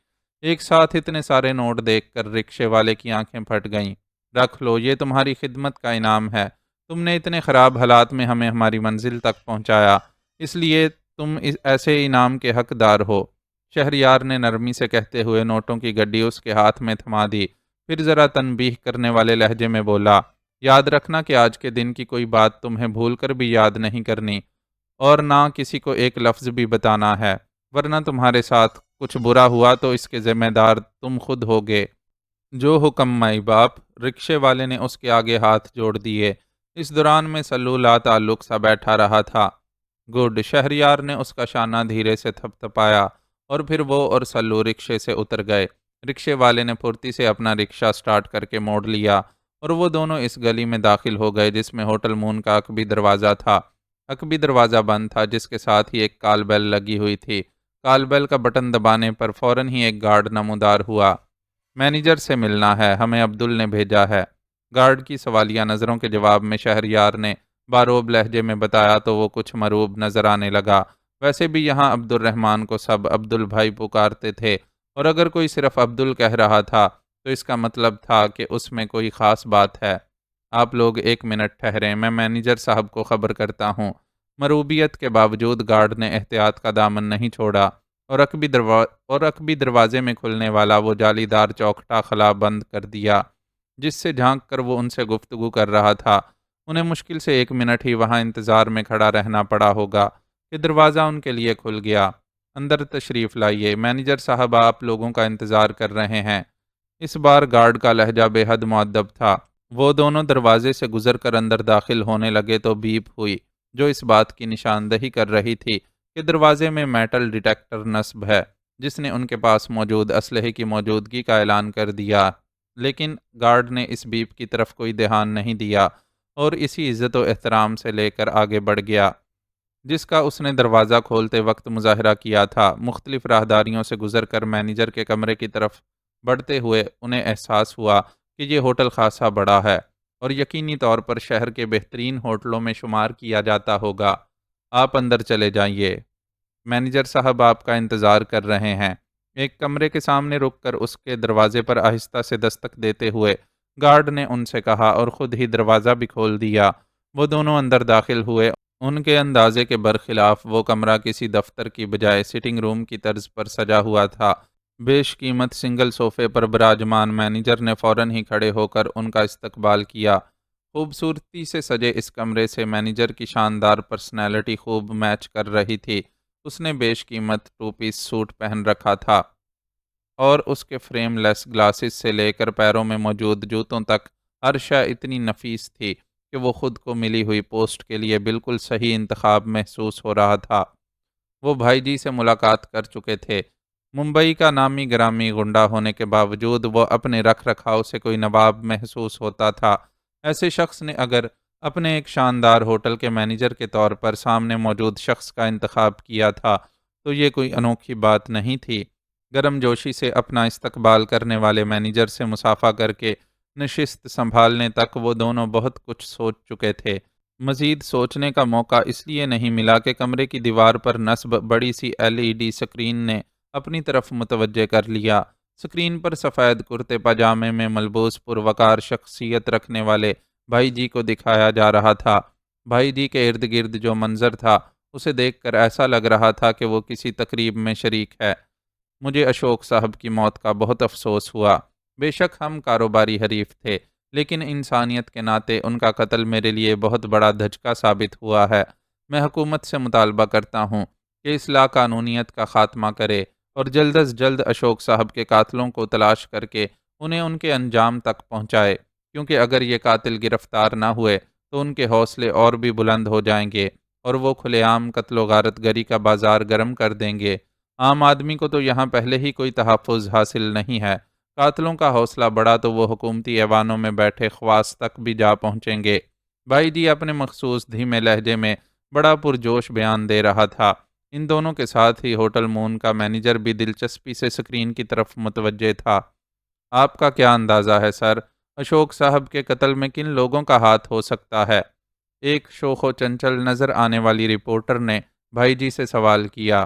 ایک ساتھ اتنے سارے نوٹ دیکھ کر رکشے والے کی آنکھیں پھٹ گئیں۔ رکھ لو، یہ تمہاری خدمت کا انعام ہے۔ تم نے اتنے خراب حالات میں ہمیں ہماری منزل تک پہنچایا، اس لیے تم ایسے انعام کے حقدار ہو۔ شہریار نے نرمی سے کہتے ہوئے نوٹوں کی گڈی اس کے ہاتھ میں تھما دی، پھر ذرا تنبیہ کرنے والے لہجے میں بولا، یاد رکھنا کہ آج کے دن کی کوئی بات تمہیں بھول کر بھی یاد نہیں کرنی اور نہ کسی کو ایک لفظ بھی بتانا ہے، ورنہ تمہارے ساتھ کچھ برا ہوا تو اس کے ذمہ دار تم خود ہوگے۔ جو حکم مائی باپ۔ رکشے والے نے اس کے آگے ہاتھ جوڑ دیے۔ اس دوران میں سلو لا تعلق سا بیٹھا رہا تھا۔ گڈ۔ شہریار نے اس کا شانہ دھیرے سے تھپ تھپایا اور پھر وہ اور سلو رکشے سے اتر گئے۔ رکشے والے نے پھرتی سے اپنا رکشہ سٹارٹ کر کے موڑ لیا اور وہ دونوں اس گلی میں داخل ہو گئے جس میں ہوٹل مون کا عقبی دروازہ تھا۔ عقبی دروازہ بند تھا، جس کے ساتھ ہی ایک کال بیل لگی ہوئی تھی۔ کال بیل کا بٹن دبانے پر فوراً ہی ایک گارڈ نمودار ہوا۔ مینیجر سے ملنا ہے، ہمیں عبدل نے بھیجا ہے۔ گارڈ کی سوالیہ نظروں کے جواب میں شہریار نے باروب لہجے میں بتایا تو وہ کچھ مروب نظر آنے لگا۔ ویسے بھی یہاں عبد الرحمن کو سب عبدل بھائی پکارتے تھے، اور اگر کوئی صرف عبدل کہہ رہا تھا تو اس کا مطلب تھا کہ اس میں کوئی خاص بات ہے۔ آپ لوگ 1 منٹ ٹھہریں، میں مینیجر صاحب کو خبر کرتا ہوں۔ مروبیت کے باوجود گارڈ نے احتیاط کا دامن نہیں چھوڑا، اور رقبی دروازے میں کھلنے والا وہ جالی دار چوکھٹا خلا بند کر دیا جس سے جھانک کر وہ ان سے گفتگو کر رہا تھا۔ انہیں مشکل سے 1 منٹ ہی وہاں انتظار میں کھڑا رہنا پڑا ہوگا کہ دروازہ ان کے لیے کھل گیا۔ اندر تشریف لائیے، مینیجر صاحب آپ لوگوں کا انتظار کر رہے ہیں۔ اس بار گارڈ کا لہجہ بے حد مؤدب تھا۔ وہ دونوں دروازے سے گزر کر اندر داخل ہونے لگے تو بیپ ہوئی، جو اس بات کی نشاندہی کر رہی تھی کہ دروازے میں میٹل ڈیٹیکٹر نصب ہے، جس نے ان کے پاس موجود اسلحے کی موجودگی کا اعلان کر دیا۔ لیکن گارڈ نے اس بیپ کی طرف کوئی دھیان نہیں دیا اور اسی عزت و احترام سے لے کر آگے بڑھ گیا جس کا اس نے دروازہ کھولتے وقت مظاہرہ کیا تھا۔ مختلف راہداریوں سے گزر کر مینیجر کے کمرے کی طرف بڑھتے ہوئے انہیں احساس ہوا کہ یہ ہوٹل خاصا بڑا ہے اور یقینی طور پر شہر کے بہترین ہوٹلوں میں شمار کیا جاتا ہوگا۔ آپ اندر چلے جائیے، مینیجر صاحب آپ کا انتظار کر رہے ہیں۔ ایک کمرے کے سامنے رک کر اس کے دروازے پر آہستہ سے دستک دیتے ہوئے گارڈ نے ان سے کہا اور خود ہی دروازہ بھی کھول دیا۔ وہ دونوں اندر داخل ہوئے۔ ان کے اندازے کے برخلاف وہ کمرہ کسی دفتر کی بجائے سٹنگ روم کی طرز پر سجا ہوا تھا۔ بیش قیمت سنگل صوفے پر براجمان مینیجر نے فوراً ہی کھڑے ہو کر ان کا استقبال کیا۔ خوبصورتی سے سجے اس کمرے سے مینیجر کی شاندار پرسنالٹی خوب میچ کر رہی تھی۔ اس نے بیش قیمت 2 پیس سوٹ پہن رکھا تھا اور اس کے فریم لیس گلاسز سے لے کر پیروں میں موجود جوتوں تک ہر شے اتنی نفیس تھی کہ وہ خود کو ملی ہوئی پوسٹ کے لیے بالکل صحیح انتخاب محسوس ہو رہا تھا۔ وہ بھائی جی سے ملاقات کر چکے تھے۔ ممبئی کا نامی گرامی گنڈا ہونے کے باوجود وہ اپنے رکھ رکھاؤ سے کوئی نواب محسوس ہوتا تھا۔ ایسے شخص نے اگر اپنے ایک شاندار ہوٹل کے مینیجر کے طور پر سامنے موجود شخص کا انتخاب کیا تھا تو یہ کوئی انوکھی بات نہیں تھی۔ گرم جوشی سے اپنا استقبال کرنے والے مینیجر سے مصافحہ کر کے نشست سنبھالنے تک وہ دونوں بہت کچھ سوچ چکے تھے۔ مزید سوچنے کا موقع اس لیے نہیں ملا کہ کمرے کی دیوار پر نصب بڑی سی LED سکرین نے اپنی طرف متوجہ کر لیا۔ سکرین پر سفید کرتے پاجامے میں ملبوس پروقار شخصیت رکھنے والے بھائی جی کو دکھایا جا رہا تھا۔ بھائی جی کے ارد گرد جو منظر تھا اسے دیکھ کر ایسا لگ رہا تھا کہ وہ کسی تقریب میں شریک ہے۔ مجھے اشوک صاحب کی موت کا بہت افسوس ہوا۔ بے شک ہم کاروباری حریف تھے، لیکن انسانیت کے ناطے ان کا قتل میرے لیے بہت بڑا دھچکا ثابت ہوا ہے۔ میں حکومت سے مطالبہ کرتا ہوں کہ اس لاقانونیت کا خاتمہ کرے اور جلد از جلد اشوک صاحب کے قاتلوں کو تلاش کر کے انہیں ان کے انجام تک پہنچائے، کیونکہ اگر یہ قاتل گرفتار نہ ہوئے تو ان کے حوصلے اور بھی بلند ہو جائیں گے اور وہ کھلے عام قتل و غارت گری کا بازار گرم کر دیں گے۔ عام آدمی کو تو یہاں پہلے ہی کوئی تحفظ حاصل نہیں ہے، قاتلوں کا حوصلہ بڑا تو وہ حکومتی ایوانوں میں بیٹھے خواص تک بھی جا پہنچیں گے۔ بھائی جی اپنے مخصوص دھیمے لہجے میں بڑا پرجوش بیان دے رہا تھا۔ ان دونوں کے ساتھ ہی ہوٹل مون کا مینیجر بھی دلچسپی سے سکرین کی طرف متوجہ تھا۔ آپ کا کیا اندازہ ہے سر، اشوک صاحب کے قتل میں کن لوگوں کا ہاتھ ہو سکتا ہے؟ ایک شوخ و چنچل نظر آنے والی رپورٹر نے بھائی جی سے سوال کیا،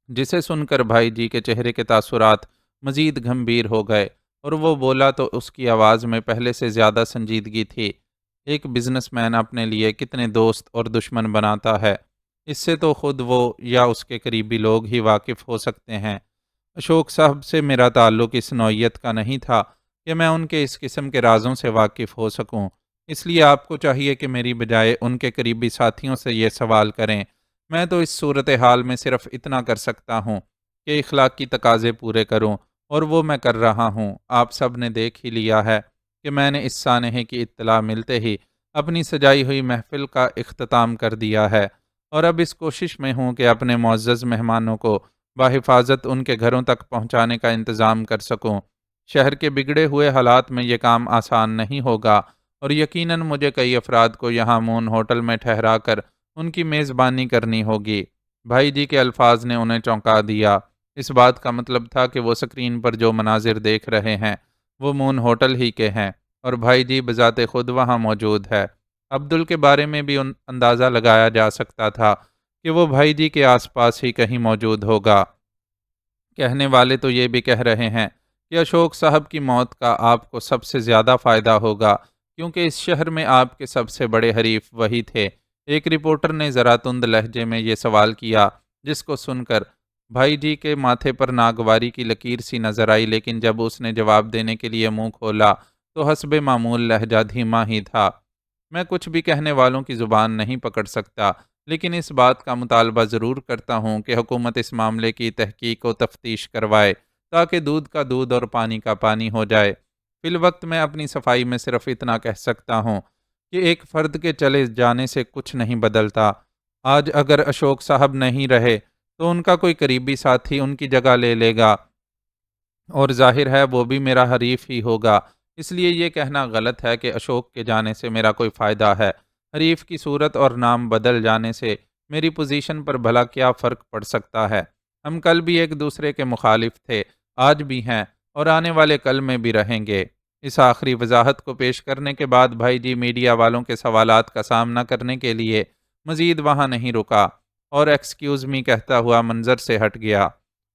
جسے سن کر بھائی جی کے چہرے کے تاثرات مزید گھمبیر ہو گئے اور وہ بولا تو اس کی آواز میں پہلے سے زیادہ سنجیدگی تھی۔ ایک بزنس مین اپنے لیے کتنے دوست اور دشمن بناتا ہے، اس سے تو خود وہ یا اس کے قریبی لوگ ہی واقف ہو سکتے ہیں۔ اشوک صاحب سے میرا تعلق اس نوعیت کا نہیں تھا کہ میں ان کے اس قسم کے رازوں سے واقف ہو سکوں، اس لیے آپ کو چاہیے کہ میری بجائے ان کے قریبی ساتھیوں سے یہ سوال کریں۔ میں تو اس صورتحال میں صرف اتنا کر سکتا ہوں کہ اخلاقی تقاضے پورے کروں، اور وہ میں کر رہا ہوں۔ آپ سب نے دیکھ ہی لیا ہے کہ میں نے اس سانحے کی اطلاع ملتے ہی اپنی سجائی ہوئی محفل کا اختتام کر دیا ہے، اور اب اس کوشش میں ہوں کہ اپنے معزز مہمانوں کو بحفاظت ان کے گھروں تک پہنچانے کا انتظام کر سکوں۔ شہر کے بگڑے ہوئے حالات میں یہ کام آسان نہیں ہوگا، اور یقیناً مجھے کئی افراد کو یہاں مون ہوٹل میں ٹھہرا کر ان کی میزبانی کرنی ہوگی۔ بھائی جی کے الفاظ نے انہیں چونکا دیا۔ اس بات کا مطلب تھا کہ وہ اسکرین پر جو مناظر دیکھ رہے ہیں وہ مون ہوٹل ہی کے ہیں اور بھائی جی بذات خود وہاں موجود ہے۔ عبدل کے بارے میں بھی اندازہ لگایا جا سکتا تھا کہ وہ بھائی جی کے آس پاس ہی کہیں موجود ہوگا۔ کہنے والے تو یہ بھی کہہ رہے ہیں کہ اشوک صاحب کی موت کا آپ کو سب سے زیادہ فائدہ ہوگا کیونکہ اس شہر میں آپ کے سب سے بڑے حریف وہی تھے۔ ایک رپورٹر نے ذرا تند لہجے میں یہ سوال کیا، جس کو سن کر بھائی جی کے ماتھے پر ناگواری کی لکیر سی نظر آئی، لیکن جب اس نے جواب دینے کے لیے منہ کھولا تو حسب معمول لہجہ دھیما ہی تھا۔ میں کچھ بھی کہنے والوں کی زبان نہیں پکڑ سکتا، لیکن اس بات کا مطالبہ ضرور کرتا ہوں کہ حکومت اس معاملے کی تحقیق و تفتیش کروائے تاکہ دودھ کا دودھ اور پانی کا پانی ہو جائے۔ فی الوقت میں اپنی صفائی میں صرف اتنا کہہ سکتا ہوں کہ ایک فرد کے چلے جانے سے کچھ نہیں بدلتا۔ آج اگر اشوک صاحب نہیں رہے تو ان کا کوئی قریبی ساتھی ان کی جگہ لے لے گا اور ظاہر ہے وہ بھی میرا حریف ہی ہوگا۔ اس لیے یہ کہنا غلط ہے کہ اشوک کے جانے سے میرا کوئی فائدہ ہے۔ حریف کی صورت اور نام بدل جانے سے میری پوزیشن پر بھلا کیا فرق پڑ سکتا ہے؟ ہم کل بھی ایک دوسرے کے مخالف تھے، آج بھی ہیں اور آنے والے کل میں بھی رہیں گے۔ اس آخری وضاحت کو پیش کرنے کے بعد بھائی جی میڈیا والوں کے سوالات کا سامنا کرنے کے لیے مزید وہاں نہیں رکا اور ایکسکیوز می کہتا ہوا منظر سے ہٹ گیا۔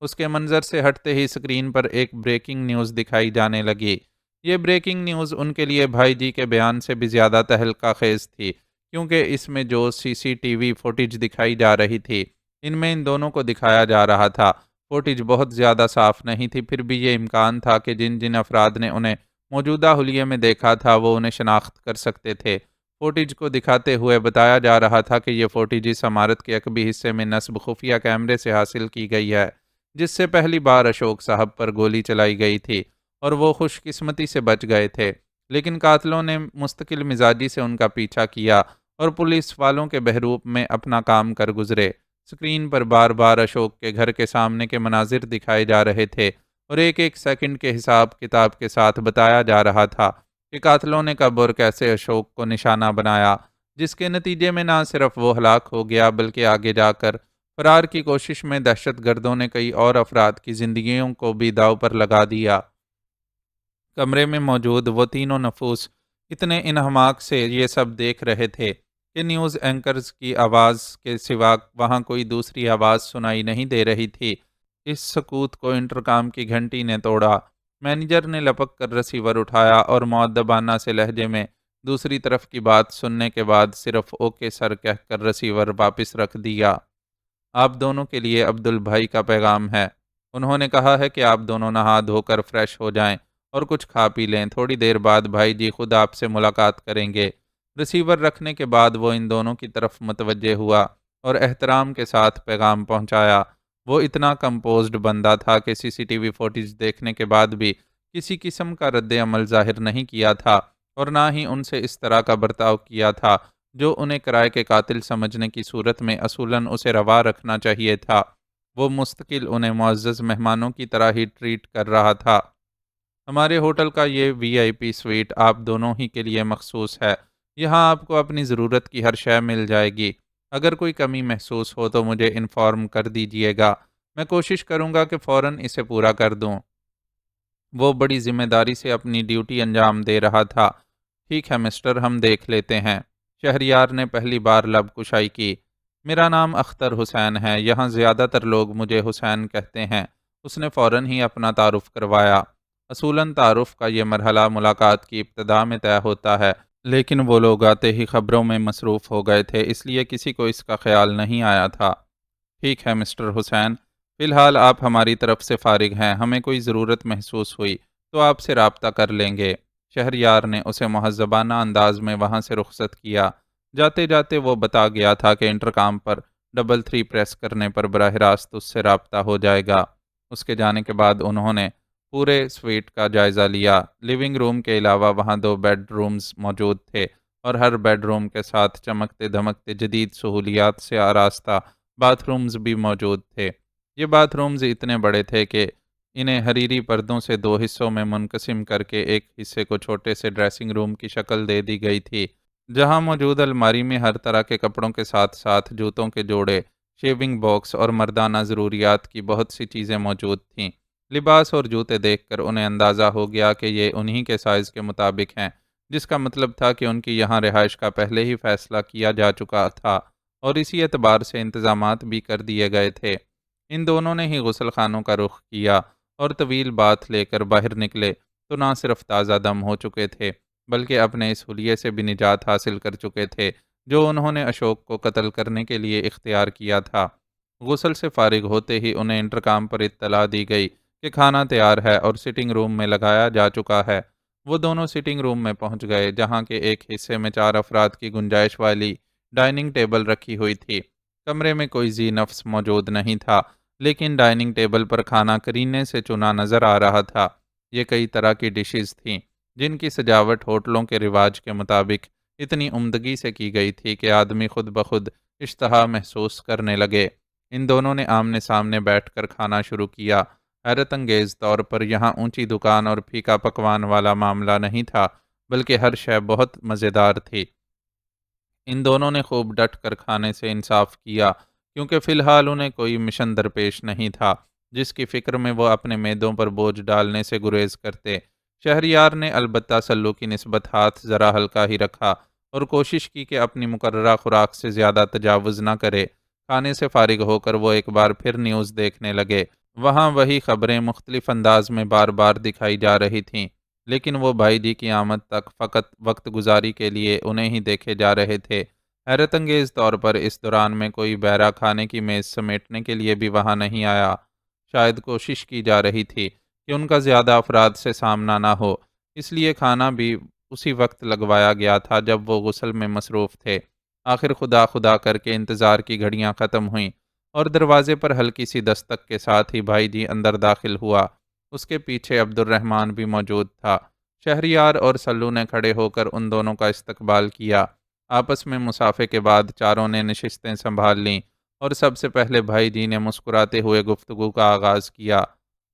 اس کے منظر سے ہٹتے ہی اسکرین پر ایک بریکنگ نیوز دکھائی جانے لگی۔ یہ بریکنگ نیوز ان کے لیے بھائی جی کے بیان سے بھی زیادہ تہلکہ خیز تھی، کیونکہ اس میں جو سی سی ٹی وی فوٹیج دکھائی جا رہی تھی ان میں ان دونوں کو دکھایا جا رہا تھا۔ فوٹیج بہت زیادہ صاف نہیں تھی، پھر بھی یہ امکان تھا کہ جن جن افراد نے انہیں موجودہ حلیے میں دیکھا تھا وہ انہیں شناخت کر سکتے تھے۔ فوٹیج کو دکھاتے ہوئے بتایا جا رہا تھا کہ یہ فوٹیج اس عمارت کے عقبی حصے میں نصب خفیہ کیمرے سے حاصل کی گئی ہے، جس سے پہلی بار اشوک صاحب پر گولی چلائی گئی تھی اور وہ خوش قسمتی سے بچ گئے تھے، لیکن قاتلوں نے مستقل مزاجی سے ان کا پیچھا کیا اور پولیس والوں کے بحروپ میں اپنا کام کر گزرے۔ اسکرین پر بار بار اشوک کے گھر کے سامنے کے مناظر دکھائے جا رہے تھے اور ایک ایک سیکنڈ کے حساب کتاب کے ساتھ بتایا جا رہا تھا کہ قاتلوں نے کب اور کیسے اشوک کو نشانہ بنایا، جس کے نتیجے میں نہ صرف وہ ہلاک ہو گیا بلکہ آگے جا کر فرار کی کوشش میں دہشت گردوں نے کئی اور افراد کی زندگیوں کو بھی داؤ پر لگا دیا۔ کمرے میں موجود وہ تینوں نفوس اتنے انہماک سے یہ سب دیکھ رہے تھے کہ نیوز اینکرز کی آواز کے سوا وہاں کوئی دوسری آواز سنائی نہیں دے رہی تھی۔ اس سکوت کو انٹرکام کی گھنٹی نے توڑا۔ مینیجر نے لپک کر رسیور اٹھایا اور مؤدبانہ سے لہجے میں دوسری طرف کی بات سننے کے بعد صرف اوکے سر کہہ کر رسیور واپس رکھ دیا۔ آپ دونوں کے لیے عبدل بھائی کا پیغام ہے۔ انہوں نے کہا ہے کہ آپ دونوں نہا دھو کر فریش ہو جائیں اور کچھ کھا پی لیں، تھوڑی دیر بعد بھائی جی خود آپ سے ملاقات کریں گے۔ رسیور رکھنے کے بعد وہ ان دونوں کی طرف متوجہ ہوا اور احترام کے ساتھ پیغام پہنچایا۔ وہ اتنا کمپوزڈ بندہ تھا کہ سی سی ٹی وی فوٹیج دیکھنے کے بعد بھی کسی قسم کا رد عمل ظاہر نہیں کیا تھا اور نہ ہی ان سے اس طرح کا برتاؤ کیا تھا جو انہیں کرائے کے قاتل سمجھنے کی صورت میں اصولاً اسے روا رکھنا چاہیے تھا۔ وہ مستقل انہیں معزز مہمانوں کی طرح ہی ٹریٹ کر رہا تھا۔ ہمارے ہوٹل کا یہ وی آئی پی سویٹ آپ دونوں ہی کے لیے مخصوص ہے۔ یہاں آپ کو اپنی ضرورت کی ہر شے مل جائے گی۔ اگر کوئی کمی محسوس ہو تو مجھے انفارم کر دیجیے گا، میں کوشش کروں گا کہ فوراً اسے پورا کر دوں۔ وہ بڑی ذمہ داری سے اپنی ڈیوٹی انجام دے رہا تھا۔ ٹھیک ہے مسٹر، ہم دیکھ لیتے ہیں۔ شہریار نے پہلی بار لب کشائی کی۔ میرا نام اختر حسین ہے، یہاں زیادہ تر لوگ مجھے حسین کہتے ہیں۔ اس نے فوراً ہی اپنا تعارف کروایا۔ اصولاً تعارف کا یہ مرحلہ ملاقات کی ابتدا میں طے ہوتا ہے، لیکن وہ لوگ آتے ہی خبروں میں مصروف ہو گئے تھے، اس لیے کسی کو اس کا خیال نہیں آیا تھا۔ ٹھیک ہے مسٹر حسین، فی الحال آپ ہماری طرف سے فارغ ہیں، ہمیں کوئی ضرورت محسوس ہوئی تو آپ سے رابطہ کر لیں گے۔ شہریار نے اسے مہذبانہ انداز میں وہاں سے رخصت کیا۔ جاتے جاتے وہ بتا گیا تھا کہ انٹرکام پر 33 پریس کرنے پر براہ راست اس سے رابطہ ہو جائے گا۔ اس کے جانے کے بعد انہوں نے پورے سویٹ کا جائزہ لیا۔ لیونگ روم کے علاوہ وہاں 2 بیڈ رومز موجود تھے اور ہر بیڈ روم کے ساتھ چمکتے دھمکتے جدید سہولیات سے آراستہ باتھ رومز بھی موجود تھے۔ یہ باتھ رومز اتنے بڑے تھے کہ انہیں حریری پردوں سے 2 حصوں میں منقسم کر کے ایک حصے کو چھوٹے سے ڈریسنگ روم کی شکل دے دی گئی تھی، جہاں موجود الماری میں ہر طرح کے کپڑوں کے ساتھ ساتھ جوتوں کے جوڑے، شیونگ باکس اور مردانہ ضروریات کی بہت سی چیزیں موجود تھیں۔ لباس اور جوتے دیکھ کر انہیں اندازہ ہو گیا کہ یہ انہی کے سائز کے مطابق ہیں، جس کا مطلب تھا کہ ان کی یہاں رہائش کا پہلے ہی فیصلہ کیا جا چکا تھا اور اسی اعتبار سے انتظامات بھی کر دیے گئے تھے۔ ان دونوں نے ہی غسل خانوں کا رخ کیا اور طویل بات لے کر باہر نکلے تو نہ صرف تازہ دم ہو چکے تھے بلکہ اپنے اس حلیے سے بھی نجات حاصل کر چکے تھے جو انہوں نے اشوک کو قتل کرنے کے لیے اختیار کیا تھا۔ غسل سے فارغ ہوتے ہی انہیں انٹرکام پر اطلاع دی گئی کہ کھانا تیار ہے اور سٹنگ روم میں لگایا جا چکا ہے۔ وہ دونوں سٹنگ روم میں پہنچ گئے جہاں کے ایک حصے میں 4 افراد کی گنجائش والی ڈائننگ ٹیبل رکھی ہوئی تھی۔ کمرے میں کوئی ذی نفس موجود نہیں تھا لیکن ڈائننگ ٹیبل پر کھانا کرینے سے چنا نظر آ رہا تھا۔ یہ کئی طرح کی ڈشز تھیں جن کی سجاوٹ ہوٹلوں کے رواج کے مطابق اتنی عمدگی سے کی گئی تھی کہ آدمی خود بخود اشتہا محسوس کرنے لگے۔ ان دونوں نے آمنے سامنے بیٹھ کر کھانا شروع کیا۔ حیرت انگیز طور پر یہاں اونچی دکان اور پھیکا پکوان والا معاملہ نہیں تھا بلکہ ہر شے بہت مزیدار تھی۔ ان دونوں نے خوب ڈٹ کر کھانے سے انصاف کیا کیونکہ فی الحال انہیں کوئی مشن درپیش نہیں تھا جس کی فکر میں وہ اپنے میدوں پر بوجھ ڈالنے سے گریز کرتے۔ شہریار نے البتہ سلو کی نسبت ہاتھ ذرا ہلکا ہی رکھا اور کوشش کی کہ اپنی مقررہ خوراک سے زیادہ تجاوز نہ کرے۔ کھانے سے فارغ ہو کر وہ ایک بار پھر نیوز دیکھنے لگے۔ وہاں وہی خبریں مختلف انداز میں بار بار دکھائی جا رہی تھیں لیکن وہ بھائی جی کی آمد تک فقط وقت گزاری کے لیے انہیں ہی دیکھے جا رہے تھے۔ حیرت انگیز طور پر اس دوران میں کوئی بہرا کھانے کی میز سمیٹنے کے لیے بھی وہاں نہیں آیا۔ شاید کوشش کی جا رہی تھی کہ ان کا زیادہ افراد سے سامنا نہ ہو، اس لیے کھانا بھی اسی وقت لگوایا گیا تھا جب وہ غسل میں مصروف تھے۔ آخر خدا خدا کر کے انتظار کی گھڑیاں ختم ہوئیں اور دروازے پر ہلکی سی دستک کے ساتھ ہی بھائی جی اندر داخل ہوا۔ اس کے پیچھے عبد الرحمن بھی موجود تھا۔ شہریار اور سلو نے کھڑے ہو کر ان دونوں کا استقبال کیا۔ آپس میں مصافحے کے بعد چاروں نے نشستیں سنبھال لیں اور سب سے پہلے بھائی جی نے مسکراتے ہوئے گفتگو کا آغاز کیا۔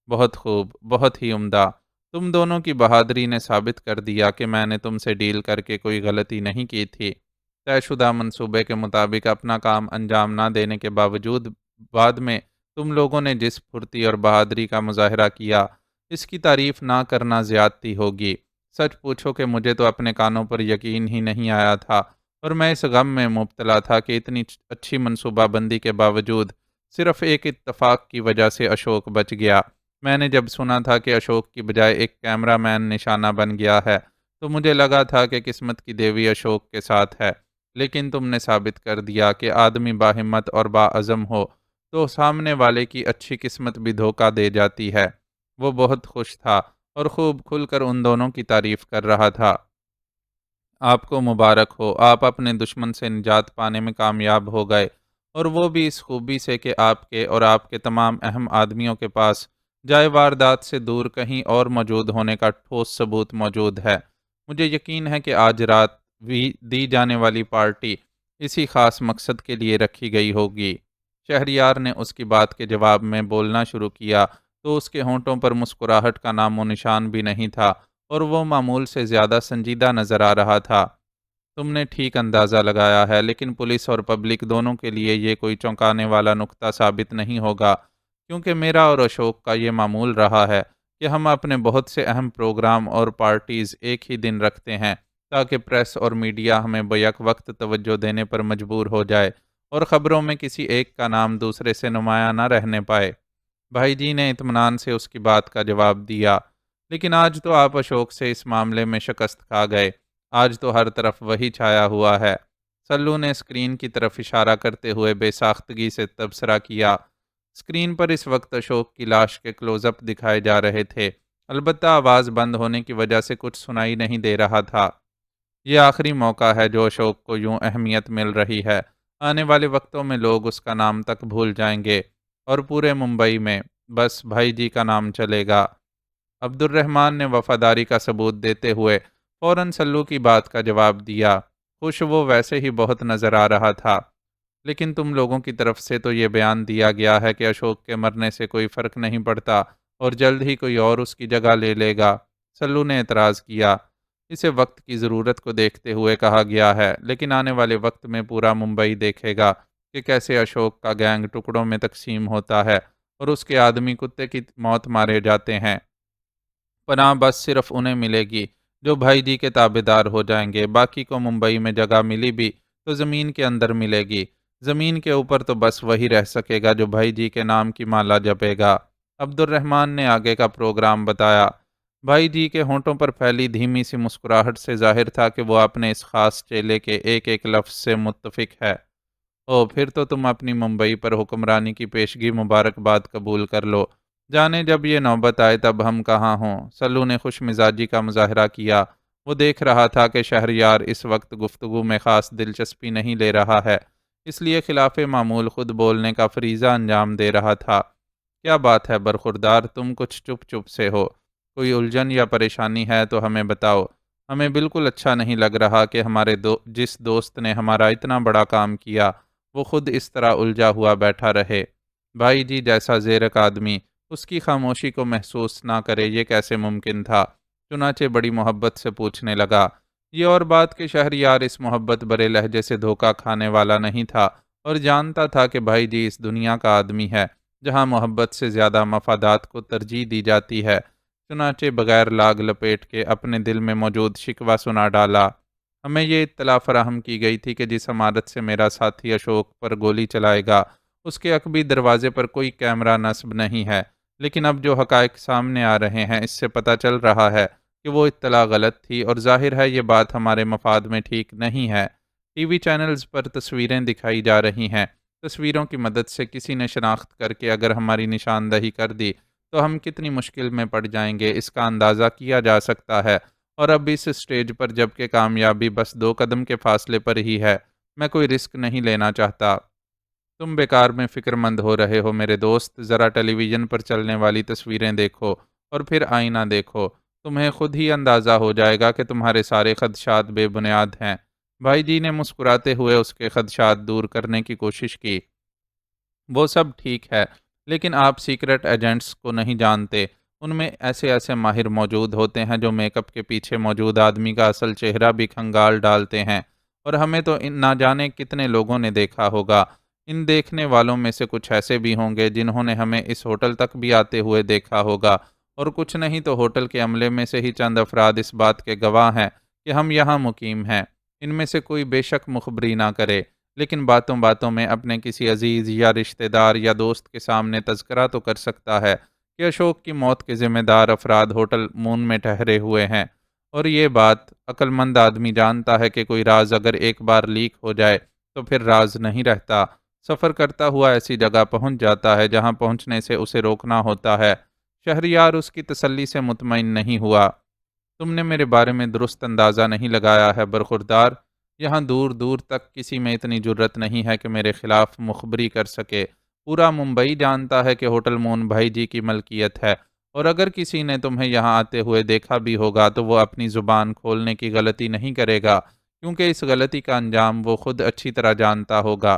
بہت خوب، بہت ہی عمدہ۔ تم دونوں کی بہادری نے ثابت کر دیا کہ میں نے تم سے ڈیل کر کے کوئی غلطی نہیں کی تھی۔ طے شدہ منصوبے کے مطابق اپنا کام انجام نہ دینے کے باوجود بعد میں تم لوگوں نے جس پھرتی اور بہادری کا مظاہرہ کیا اس کی تعریف نہ کرنا زیادتی ہوگی۔ سچ پوچھو کہ مجھے تو اپنے کانوں پر یقین ہی نہیں آیا تھا اور میں اس غم میں مبتلا تھا کہ اتنی اچھی منصوبہ بندی کے باوجود صرف ایک اتفاق کی وجہ سے اشوک بچ گیا۔ میں نے جب سنا تھا کہ اشوک کی بجائے ایک کیمرہ مین نشانہ بن گیا ہے تو مجھے لگا تھا کہ قسمت کی دیوی اشوک کے ساتھ ہے، لیکن تم نے ثابت کر دیا کہ آدمی باہمت اور باعزم ہو تو سامنے والے کی اچھی قسمت بھی دھوکہ دے جاتی ہے۔ وہ بہت خوش تھا اور خوب کھل کر ان دونوں کی تعریف کر رہا تھا۔ آپ کو مبارک ہو، آپ اپنے دشمن سے نجات پانے میں کامیاب ہو گئے اور وہ بھی اس خوبی سے کہ آپ کے اور آپ کے تمام اہم آدمیوں کے پاس جائے واردات سے دور کہیں اور موجود ہونے کا ٹھوس ثبوت موجود ہے۔ مجھے یقین ہے کہ آج رات بھی دی جانے والی پارٹی اسی خاص مقصد کے لیے رکھی گئی ہوگی۔ شہریار نے اس کی بات کے جواب میں بولنا شروع کیا تو اس کے ہونٹوں پر مسکراہٹ کا نام و نشان بھی نہیں تھا اور وہ معمول سے زیادہ سنجیدہ نظر آ رہا تھا۔ تم نے ٹھیک اندازہ لگایا ہے لیکن پولیس اور پبلک دونوں کے لیے یہ کوئی چونکانے والا نقطہ ثابت نہیں ہوگا کیونکہ میرا اور اشوک کا یہ معمول رہا ہے کہ ہم اپنے بہت سے اہم پروگرام اور پارٹیز ایک ہی دن رکھتے ہیں تاکہ پریس اور میڈیا ہمیں بیک وقت توجہ دینے پر مجبور ہو جائے اور خبروں میں کسی ایک کا نام دوسرے سے نمایاں نہ رہنے پائے۔ بھائی جی نے اطمینان سے اس کی بات کا جواب دیا، لیکن آج تو آپ اشوک سے اس معاملے میں شکست کھا گئے۔ آج تو ہر طرف وہی چھایا ہوا ہے۔ سلو نے اسکرین کی طرف اشارہ کرتے ہوئے بے ساختگی سے تبصرہ کیا۔ اسکرین پر اس وقت اشوک کی لاش کے کلوز اپ دکھائے جا رہے تھے، البتہ آواز بند ہونے کی وجہ سے کچھ سنائی نہیں دے رہا تھا۔ یہ آخری موقع ہے جو اشوک کو یوں اہمیت مل رہی ہے۔ آنے والے وقتوں میں لوگ اس کا نام تک بھول جائیں گے اور پورے ممبئی میں بس بھائی جی کا نام چلے گا۔ عبد الرحمن نے وفاداری کا ثبوت دیتے ہوئے فوراً سلو کی بات کا جواب دیا۔ خوش وہ ویسے ہی بہت نظر آ رہا تھا، لیکن تم لوگوں کی طرف سے تو یہ بیان دیا گیا ہے کہ اشوک کے مرنے سے کوئی فرق نہیں پڑتا اور جلد ہی کوئی اور اس کی جگہ لے لے گا۔ سلو نے اعتراض کیا۔ اسے وقت کی ضرورت کو دیکھتے ہوئے کہا گیا ہے، لیکن آنے والے وقت میں پورا ممبئی دیکھے گا کہ کیسے اشوک کا گینگ ٹکڑوں میں تقسیم ہوتا ہے اور اس کے آدمی کتے کی موت مارے جاتے ہیں۔ پناہ بس صرف انہیں ملے گی جو بھائی جی کے تابع دار ہو جائیں گے، باقی کو ممبئی میں جگہ ملی بھی تو زمین کے اندر ملے گی، زمین کے اوپر تو بس وہی رہ سکے گا جو بھائی جی کے نام کی مالا جپے گا۔ عبد الرحمن نے آگے کا پروگرام بتایا۔ بھائی جی کے ہونٹوں پر پھیلی دھیمی سی مسکراہٹ سے ظاہر تھا کہ وہ اپنے اس خاص چیلے کے ایک ایک لفظ سے متفق ہے۔ او پھر تو تم اپنی ممبئی پر حکمرانی کی پیشگی مبارکباد قبول کر لو، جانے جب یہ نوبت آئے تب ہم کہاں ہوں۔ سلو نے خوش مزاجی کا مظاہرہ کیا۔ وہ دیکھ رہا تھا کہ شہریار اس وقت گفتگو میں خاص دلچسپی نہیں لے رہا ہے، اس لیے خلاف معمول خود بولنے کا فریضہ انجام دے رہا تھا۔ کیا بات ہے برخوردار، تم کچھ چپ چپ سے ہو؟ کوئی الجھن یا پریشانی ہے تو ہمیں بتاؤ۔ ہمیں بالکل اچھا نہیں لگ رہا کہ ہمارے جس دوست نے ہمارا اتنا بڑا کام کیا وہ خود اس طرح الجھا ہوا بیٹھا رہے۔ بھائی جی جیسا زیرک آدمی اس کی خاموشی کو محسوس نہ کرے، یہ کیسے ممکن تھا؟ چنانچہ بڑی محبت سے پوچھنے لگا۔ یہ اور بات کہ شہریار اس محبت برے لہجے سے دھوکہ کھانے والا نہیں تھا اور جانتا تھا کہ بھائی جی اس دنیا کا آدمی ہے جہاں محبت سے زیادہ مفادات کو ترجیح دی جاتی ہے۔ چنانچہ بغیر لاگ لپیٹ کے اپنے دل میں موجود شکوہ سنا ڈالا۔ ہمیں یہ اطلاع فراہم کی گئی تھی کہ جس عمارت سے میرا ساتھی اشوک پر گولی چلائے گا اس کے عقبی دروازے پر کوئی کیمرہ نصب نہیں ہے، لیکن اب جو حقائق سامنے آ رہے ہیں اس سے پتہ چل رہا ہے کہ وہ اطلاع غلط تھی اور ظاہر ہے یہ بات ہمارے مفاد میں ٹھیک نہیں ہے۔ ٹی وی چینلز پر تصویریں دکھائی جا رہی ہیں، تصویروں کی مدد سے کسی نے شناخت کر کے اگر ہماری نشاندہی کر دی تو ہم کتنی مشکل میں پڑ جائیں گے اس کا اندازہ کیا جا سکتا ہے، اور اب اس سٹیج پر جبکہ کامیابی بس 2 قدم کے فاصلے پر ہی ہے، میں کوئی رسک نہیں لینا چاہتا۔ تم بیکار میں فکر مند ہو رہے ہو میرے دوست، ذرا ٹیلی ویژن پر چلنے والی تصویریں دیکھو اور پھر آئینہ دیکھو، تمہیں خود ہی اندازہ ہو جائے گا کہ تمہارے سارے خدشات بے بنیاد ہیں۔ بھائی جی نے مسکراتے ہوئے اس کے خدشات دور کرنے کی کوشش کی۔ وہ سب ٹھیک ہے، لیکن آپ سیکرٹ ایجنٹس کو نہیں جانتے، ان میں ایسے ایسے ماہر موجود ہوتے ہیں جو میک اپ کے پیچھے موجود آدمی کا اصل چہرہ بھی کھنگال ڈالتے ہیں، اور ہمیں تو نہ جانے کتنے لوگوں نے دیکھا ہوگا۔ ان دیکھنے والوں میں سے کچھ ایسے بھی ہوں گے جنہوں نے ہمیں اس ہوٹل تک بھی آتے ہوئے دیکھا ہوگا، اور کچھ نہیں تو ہوٹل کے عملے میں سے ہی چند افراد اس بات کے گواہ ہیں کہ ہم یہاں مقیم ہیں۔ ان میں سے کوئی بے شک مخبری نہ کرے، لیکن باتوں باتوں میں اپنے کسی عزیز یا رشتہ دار یا دوست کے سامنے تذکرہ تو کر سکتا ہے کہ اشوک کی موت کے ذمہ دار افراد ہوٹل مون میں ٹھہرے ہوئے ہیں، اور یہ بات عقل مند آدمی جانتا ہے کہ کوئی راز اگر ایک بار لیک ہو جائے تو پھر راز نہیں رہتا۔ سفر کرتا ہوا ایسی جگہ پہنچ جاتا ہے جہاں پہنچنے سے اسے روکنا ہوتا ہے۔ شہریار اس کی تسلی سے مطمئن نہیں ہوا۔ تم نے میرے بارے میں درست اندازہ نہیں لگایا ہے برخوردار، یہاں دور دور تک کسی میں اتنی جرت نہیں ہے کہ میرے خلاف مخبری کر سکے۔ پورا ممبئی جانتا ہے کہ ہوٹل مون بھائی جی کی ملکیت ہے، اور اگر کسی نے تمہیں یہاں آتے ہوئے دیکھا بھی ہوگا تو وہ اپنی زبان کھولنے کی غلطی نہیں کرے گا، کیونکہ اس غلطی کا انجام وہ خود اچھی طرح جانتا ہوگا۔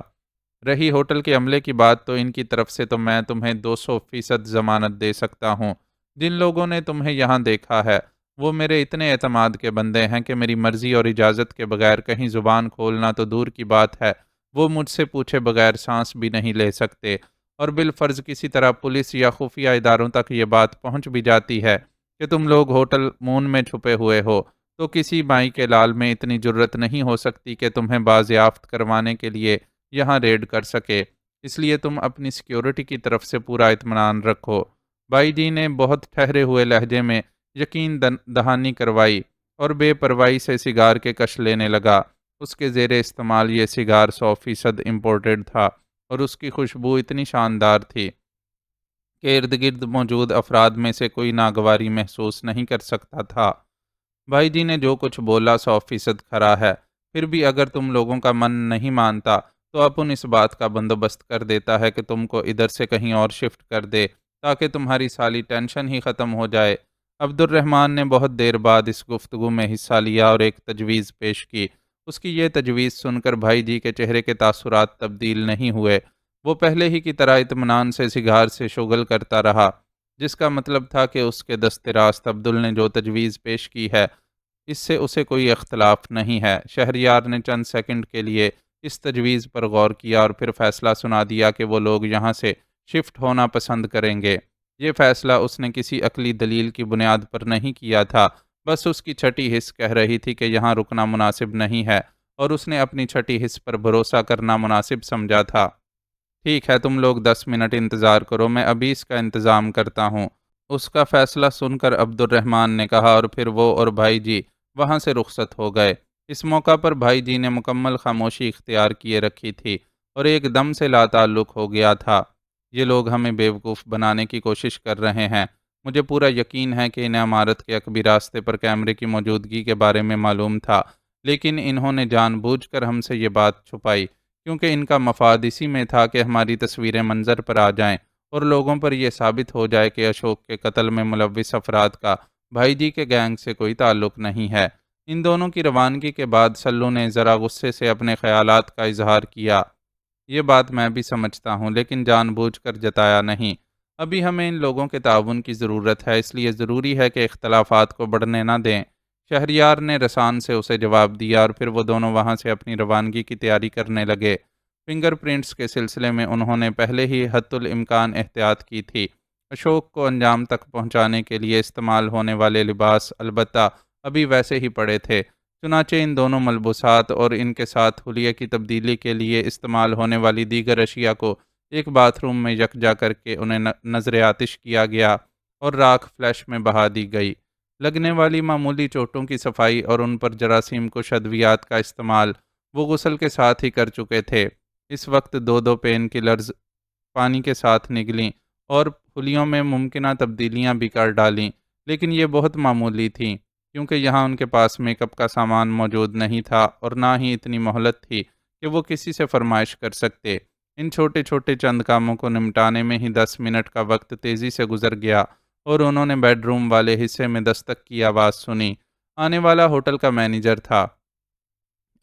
رہی ہوٹل کے عملے کی بات تو ان کی طرف سے تو میں تمہیں 200% ضمانت دے سکتا ہوں۔ جن لوگوں نے تمہیں یہاں دیکھا ہے وہ میرے اتنے اعتماد کے بندے ہیں کہ میری مرضی اور اجازت کے بغیر کہیں زبان کھولنا تو دور کی بات ہے، وہ مجھ سے پوچھے بغیر سانس بھی نہیں لے سکتے، اور بالفرض کسی طرح پولیس یا خفیہ اداروں تک یہ بات پہنچ بھی جاتی ہے کہ تم لوگ ہوٹل مون میں چھپے ہوئے ہو، تو کسی مائی کے لال میں اتنی جرت نہیں ہو سکتی کہ تمہیں بازیافت کروانے کے لیے یہاں ریڈ کر سکے، اس لیے تم اپنی سیکیورٹی کی طرف سے پورا اطمینان رکھو۔ بھائی جی نے بہت ٹھہرے ہوئے لہجے میں یقین دہانی کروائی اور بے پرواہی سے سگار کے کش لینے لگا۔ اس کے زیر استعمال یہ سگار 100% امپورٹڈ تھا، اور اس کی خوشبو اتنی شاندار تھی کہ ارد گرد موجود افراد میں سے کوئی ناگواری محسوس نہیں کر سکتا تھا۔ بھائی جی نے جو کچھ بولا 100% کھرا ہے، پھر بھی اگر تم لوگوں کا من نہیں مانتا تو اپن اس بات کا بندوبست کر دیتا ہے کہ تم کو ادھر سے کہیں اور شفٹ کر دے تاکہ تمہاری ساری ٹینشن ہی ختم ہو جائے۔ عبد الرحمن نے بہت دیر بعد اس گفتگو میں حصہ لیا اور ایک تجویز پیش کی۔ اس کی یہ تجویز سن کر بھائی جی کے چہرے کے تاثرات تبدیل نہیں ہوئے، وہ پہلے ہی کی طرح اطمینان سے سگار سے شغل کرتا رہا، جس کا مطلب تھا کہ اس کے دست راست عبدل نے جو تجویز پیش کی ہے اس سے اسے کوئی اختلاف نہیں ہے۔ شہریار نے چند سیکنڈ کے لیے اس تجویز پر غور کیا اور پھر فیصلہ سنا دیا کہ وہ لوگ یہاں سے شفٹ ہونا پسند کریں گے۔ یہ فیصلہ اس نے کسی عقلی دلیل کی بنیاد پر نہیں کیا تھا، بس اس کی چھٹی حس کہہ رہی تھی کہ یہاں رکنا مناسب نہیں ہے، اور اس نے اپنی چھٹی حس پر بھروسہ کرنا مناسب سمجھا تھا۔ ٹھیک ہے، تم لوگ 10 منٹ انتظار کرو، میں ابھی اس کا انتظام کرتا ہوں۔ اس کا فیصلہ سن کر عبد الرحمن نے کہا، اور پھر وہ اور بھائی جی وہاں سے رخصت ہو گئے۔ اس موقع پر بھائی جی نے مکمل خاموشی اختیار کیے رکھی تھی اور ایک دم سے لا تعلق ہو گیا تھا۔ یہ لوگ ہمیں بیوقوف بنانے کی کوشش کر رہے ہیں۔ مجھے پورا یقین ہے کہ انہیں عمارت کے عقبی راستے پر کیمرے کی موجودگی کے بارے میں معلوم تھا، لیکن انہوں نے جان بوجھ کر ہم سے یہ بات چھپائی، کیونکہ ان کا مفاد اسی میں تھا کہ ہماری تصویریں منظر پر آ جائیں اور لوگوں پر یہ ثابت ہو جائے کہ اشوک کے قتل میں ملوث افراد کا بھائی جی کے گینگ سے کوئی تعلق نہیں ہے۔ ان دونوں کی روانگی کے بعد سلو نے ذرا غصے سے اپنے خیالات کا اظہار کیا۔ یہ بات میں بھی سمجھتا ہوں، لیکن جان بوجھ کر جتایا نہیں۔ ابھی ہمیں ان لوگوں کے تعاون کی ضرورت ہے، اس لیے ضروری ہے کہ اختلافات کو بڑھنے نہ دیں۔ شہریار نے رسان سے اسے جواب دیا، اور پھر وہ دونوں وہاں سے اپنی روانگی کی تیاری کرنے لگے۔ فنگر پرنٹس کے سلسلے میں انہوں نے پہلے ہی حتی الامکان احتیاط کی تھی۔ اشوک کو انجام تک پہنچانے کے لیے استعمال ہونے والے لباس البتہ ابھی ویسے ہی پڑے تھے، چنانچہ ان دونوں ملبوسات اور ان کے ساتھ حلیے کی تبدیلی کے لیے استعمال ہونے والی دیگر اشیاء کو ایک باتھ روم میں یکجا کر کے انہیں نظر آتش کیا گیا اور راکھ فلیش میں بہا دی گئی۔ لگنے والی معمولی چوٹوں کی صفائی اور ان پر جراثیم کش ادویات کا استعمال وہ غسل کے ساتھ ہی کر چکے تھے۔ اس وقت دو دو پین کلرز پانی کے ساتھ نگلیں اور خلیوں میں ممکنہ تبدیلیاں بھی کر ڈالیں، لیکن یہ بہت معمولی تھیں، کیونکہ یہاں ان کے پاس میک اپ کا سامان موجود نہیں تھا اور نہ ہی اتنی مہلت تھی کہ وہ کسی سے فرمائش کر سکتے۔ ان چھوٹے چھوٹے چند کاموں کو نمٹانے میں ہی 10 منٹ کا وقت تیزی سے گزر گیا، اور انہوں نے بیڈ روم والے حصے میں دستک کی آواز سنی۔ آنے والا ہوٹل کا مینیجر تھا۔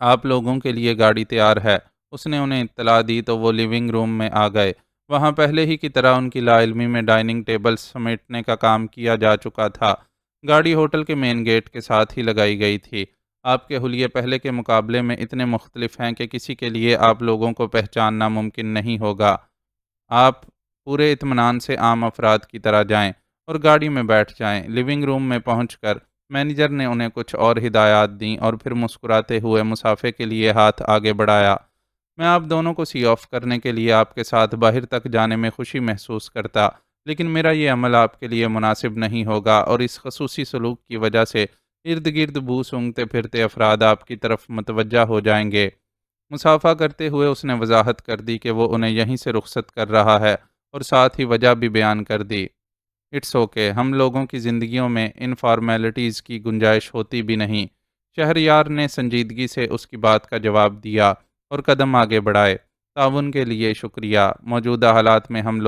آپ لوگوں کے لیے گاڑی تیار ہے، اس نے انہیں اطلاع دی تو وہ لیونگ روم میں آ گئے۔ وہاں پہلے ہی کی طرح ان کی لا علمی میں ڈائننگ ٹیبل سمیٹنے کا کام کیا جا چکا تھا۔ گاڑی ہوٹل کے مین گیٹ کے ساتھ ہی لگائی گئی تھی۔ آپ کے حلیے پہلے کے مقابلے میں اتنے مختلف ہیں کہ کسی کے لیے آپ لوگوں کو پہچاننا ممکن نہیں ہوگا۔ آپ پورے اطمینان سے عام افراد کی طرح جائیں اور گاڑی میں بیٹھ جائیں۔ لیونگ روم میں پہنچ کر مینیجر نے انہیں کچھ اور ہدایات دیں اور پھر مسکراتے ہوئے مسافے کے لیے ہاتھ آگے بڑھایا۔ میں آپ دونوں کو سی آف کرنے کے لیے آپ کے ساتھ باہر تک جانے میں خوشی محسوس کرتا، لیکن میرا یہ عمل آپ کے لیے مناسب نہیں ہوگا، اور اس خصوصی سلوک کی وجہ سے ارد گرد بو سونگھتے پھرتے افراد آپ کی طرف متوجہ ہو جائیں گے۔ مسافہ کرتے ہوئے اس نے وضاحت کر دی کہ وہ انہیں یہیں سے رخصت کر رہا ہے، اور ساتھ ہی وجہ بھی بیان کر دی۔ اٹس اوکے، ہم لوگوں کی زندگیوں میں ان فارمیلٹیز کی گنجائش ہوتی بھی نہیں۔ شہریار نے سنجیدگی سے اس کی بات کا جواب دیا اور قدم آگے بڑھائے۔ تعاون کے لیے شکریہ۔ موجودہ حالات میں ہم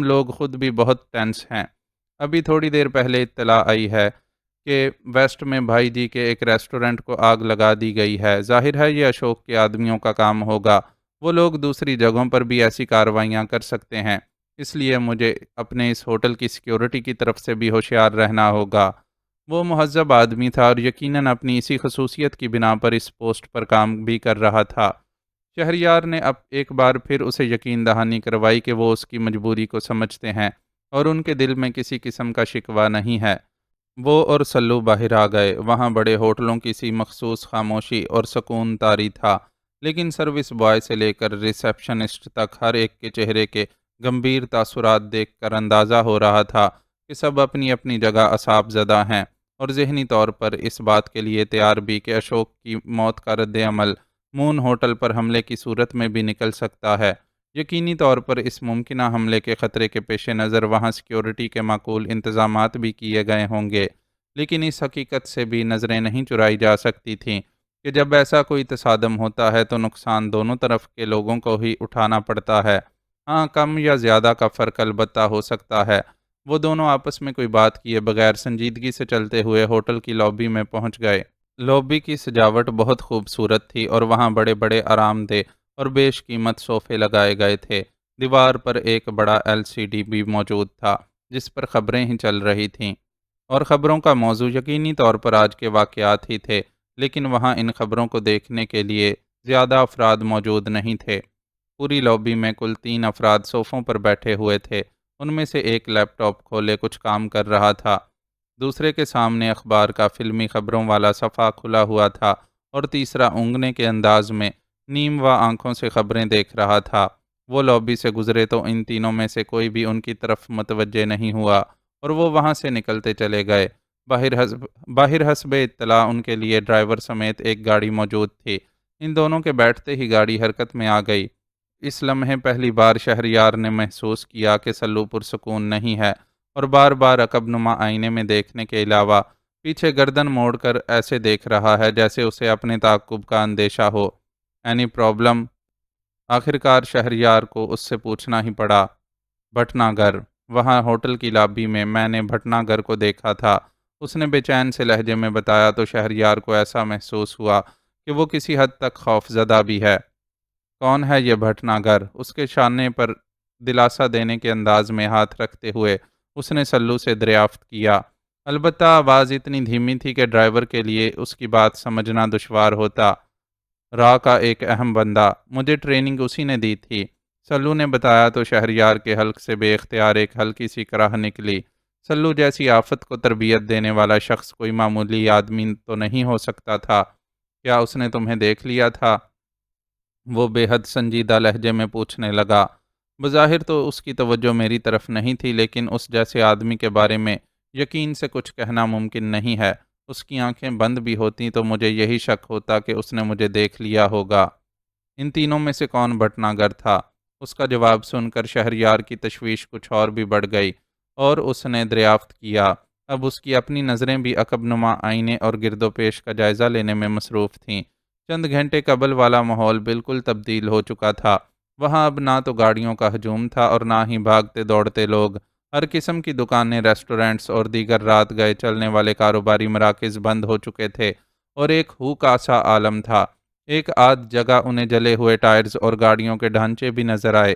لوگ خود بھی بہت ٹینس ہیں۔ ابھی تھوڑی دیر پہلے اطلاع آئی ہے کہ ویسٹ میں بھائی جی کے ایک ریسٹورنٹ کو آگ لگا دی گئی ہے۔ ظاہر ہے یہ اشوک کے آدمیوں کا کام ہوگا۔ وہ لوگ دوسری جگہوں پر بھی ایسی کارروائیاں کر سکتے ہیں، اس لیے مجھے اپنے اس ہوٹل کی سیکیورٹی کی طرف سے بھی ہوشیار رہنا ہوگا۔ وہ مہذب آدمی تھا اور یقیناً اپنی اسی خصوصیت کی بنا پر اس پوسٹ پر کام بھی کر رہا تھا۔ شہریار نے اب ایک بار پھر اسے یقین دہانی کروائی کہ وہ اس کی مجبوری کو سمجھتے ہیں اور ان کے دل میں کسی قسم کا شکوہ نہیں ہے۔ وہ اور سلو باہر آ گئے۔ وہاں بڑے ہوٹلوں کی سی مخصوص خاموشی اور سکون طاری تھا، لیکن سروس بوائے سے لے کر ریسیپشنسٹ تک ہر ایک کے چہرے کے گمبھیر تاثرات دیکھ کر اندازہ ہو رہا تھا کہ سب اپنی اپنی جگہ اعصاب زدہ ہیں، اور ذہنی طور پر اس بات کے لیے تیار بھی کہ اشوک کی موت کا رد عمل مون ہوٹل پر حملے کی صورت میں بھی نکل سکتا ہے۔ یقینی طور پر اس ممکنہ حملے کے خطرے کے پیش نظر وہاں سیکیورٹی کے معقول انتظامات بھی کیے گئے ہوں گے، لیکن اس حقیقت سے بھی نظریں نہیں چرائی جا سکتی تھیں کہ جب ایسا کوئی تصادم ہوتا ہے تو نقصان دونوں طرف کے لوگوں کو ہی اٹھانا پڑتا ہے۔ ہاں، کم یا زیادہ کا فرق البتہ ہو سکتا ہے۔ وہ دونوں آپس میں کوئی بات کیے بغیر سنجیدگی سے چلتے ہوئے ہوٹل کی لابی میں پہنچ گئے۔ لابی کی سجاوٹ بہت خوبصورت تھی اور وہاں بڑے بڑے آرام دہ اور بیش قیمت صوفے لگائے گئے تھے۔ دیوار پر ایک بڑا LCD بھی موجود تھا جس پر خبریں ہی چل رہی تھیں، اور خبروں کا موضوع یقینی طور پر آج کے واقعات ہی تھے، لیکن وہاں ان خبروں کو دیکھنے کے لیے زیادہ افراد موجود نہیں تھے۔ پوری لابی میں کل 3 افراد صوفوں پر بیٹھے ہوئے تھے۔ ان میں سے ایک لیپ ٹاپ کھولے کچھ کام کر رہا تھا، دوسرے کے سامنے اخبار کا فلمی خبروں والا صفحہ کھلا ہوا تھا، اور تیسرا اونگنے کے انداز میں نیم و آنکھوں سے خبریں دیکھ رہا تھا۔ وہ لابی سے گزرے تو ان تینوں میں سے کوئی بھی ان کی طرف متوجہ نہیں ہوا، اور وہ وہاں سے نکلتے چلے گئے۔ باہر حسب اطلاع ان کے لیے ڈرائیور سمیت ایک گاڑی موجود تھی۔ ان دونوں کے بیٹھتے ہی گاڑی حرکت میں آ گئی۔ اس لمحے پہلی بار شہریار نے محسوس کیا کہ سلو پرسکون نہیں ہے، اور بار بار عقب نما آئینے میں دیکھنے کے علاوہ پیچھے گردن موڑ کر ایسے دیکھ رہا ہے جیسے اسے اپنے تعاقب کا اندیشہ ہو۔ Any problem? آخرکار شہریار کو اس سے پوچھنا ہی پڑا۔ بھٹناگر، وہاں ہوٹل کی لابی میں نے بھٹناگر کو دیکھا تھا، اس نے بے چین سے لہجے میں بتایا تو شہریار کو ایسا محسوس ہوا کہ وہ کسی حد تک خوف زدہ بھی ہے۔ کون ہے یہ بھٹناگر؟ اس کے شانے پر دلاسا دینے کے انداز میں ہاتھ رکھتے ہوئے اس نے سلو سے دریافت کیا، البتہ آواز اتنی دھیمی تھی کہ ڈرائیور کے لیے اس کی بات سمجھنا دشوار ہوتا۔ را کا ایک اہم بندہ، مجھے ٹریننگ اسی نے دی تھی، سلو نے بتایا تو شہریار کے حلق سے بے اختیار ایک ہلکی سی کراہ نکلی۔ سلو جیسی آفت کو تربیت دینے والا شخص کوئی معمولی آدمی تو نہیں ہو سکتا تھا۔ کیا اس نے تمہیں دیکھ لیا تھا؟ وہ بے حد سنجیدہ لہجے میں پوچھنے لگا۔ بظاہر تو اس کی توجہ میری طرف نہیں تھی، لیکن اس جیسے آدمی کے بارے میں یقین سے کچھ کہنا ممکن نہیں ہے۔ اس کی آنکھیں بند بھی ہوتیں تو مجھے یہی شک ہوتا کہ اس نے مجھے دیکھ لیا ہوگا۔ ان تینوں میں سے کون بھٹناگر تھا؟ اس کا جواب سن کر شہریار کی تشویش کچھ اور بھی بڑھ گئی، اور اس نے دریافت کیا۔ اب اس کی اپنی نظریں بھی عقب نما آئینے اور گرد و پیش کا جائزہ لینے میں مصروف تھیں۔ چند گھنٹے قبل والا ماحول بالکل تبدیل ہو چکا تھا۔ وہاں اب نہ تو گاڑیوں کا ہجوم تھا اور نہ ہی بھاگتے دوڑتے لوگ۔ ہر قسم کی دکانیں، ریسٹورنٹس اور دیگر رات گئے چلنے والے کاروباری مراکز بند ہو چکے تھے، اور ایک ہو کا سا عالم تھا۔ ایک آدھ جگہ انہیں جلے ہوئے ٹائرز اور گاڑیوں کے ڈھانچے بھی نظر آئے۔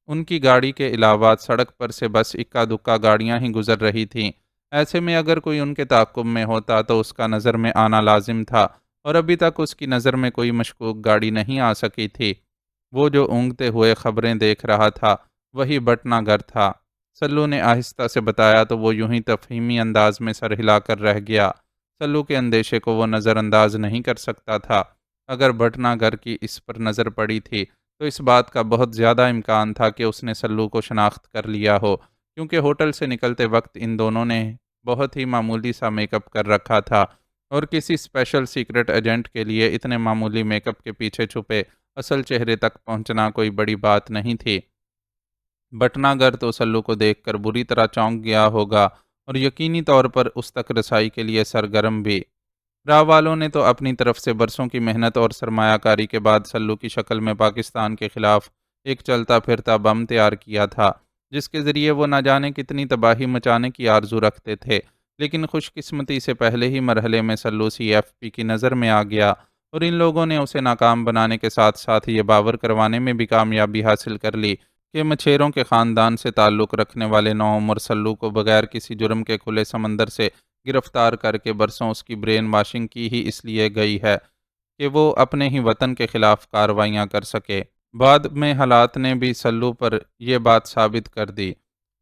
ان کی گاڑی کے علاوہ سڑک پر سے بس اکا دکا گاڑیاں ہی گزر رہی تھیں۔ ایسے میں اگر کوئی ان کے تعاقب میں ہوتا تو اس کا نظر میں آنا لازم تھا، اور ابھی تک اس کی نظر میں کوئی مشکوک گاڑی نہیں آ سکی تھی۔ وہ جو اونگتے ہوئے خبریں دیکھ رہا تھا وہی بھٹناگر تھا۔ سلو نے آہستہ سے بتایا تو وہ یوں ہی تفہیمی انداز میں سر ہلا کر رہ گیا۔ سلو کے اندیشے کو وہ نظر انداز نہیں کر سکتا تھا۔ اگر بھٹناگر کی اس پر نظر پڑی تھی تو اس بات کا بہت زیادہ امکان تھا کہ اس نے سلو کو شناخت کر لیا ہو، کیونکہ ہوٹل سے نکلتے وقت ان دونوں نے بہت ہی معمولی سا میک اپ کر رکھا تھا، اور کسی اسپیشل سیکرٹ ایجنٹ کے لیے اتنے معمولی میک اپ کے پیچھے چھپے اصل چہرے تک پہنچنا کوئی بڑی بات نہیں تھی۔ بھٹناگر تو سلو کو دیکھ کر بری طرح چونک گیا ہوگا، اور یقینی طور پر اس تک رسائی کے لیے سرگرم بھی۔ راہ والوں نے تو اپنی طرف سے برسوں کی محنت اور سرمایہ کاری کے بعد سلو کی شکل میں پاکستان کے خلاف ایک چلتا پھرتا بم تیار کیا تھا، جس کے ذریعے وہ نہ جانے کتنی تباہی مچانے کی آرزو رکھتے تھے۔ لیکن خوش قسمتی سے پہلے ہی مرحلے میں سلو سی ایف پی کی نظر میں آ گیا، اور ان لوگوں نے اسے ناکام بنانے کے ساتھ ساتھ یہ باور کروانے میں بھی کامیابی حاصل کر لی کہ مچھیروں کے خاندان سے تعلق رکھنے والے نوعمر سلو کو بغیر کسی جرم کے کھلے سمندر سے گرفتار کر کے برسوں اس کی برین واشنگ کی ہی اس لیے گئی ہے کہ وہ اپنے ہی وطن کے خلاف کارروائیاں کر سکے۔ بعد میں حالات نے بھی سلو پر یہ بات ثابت کر دی،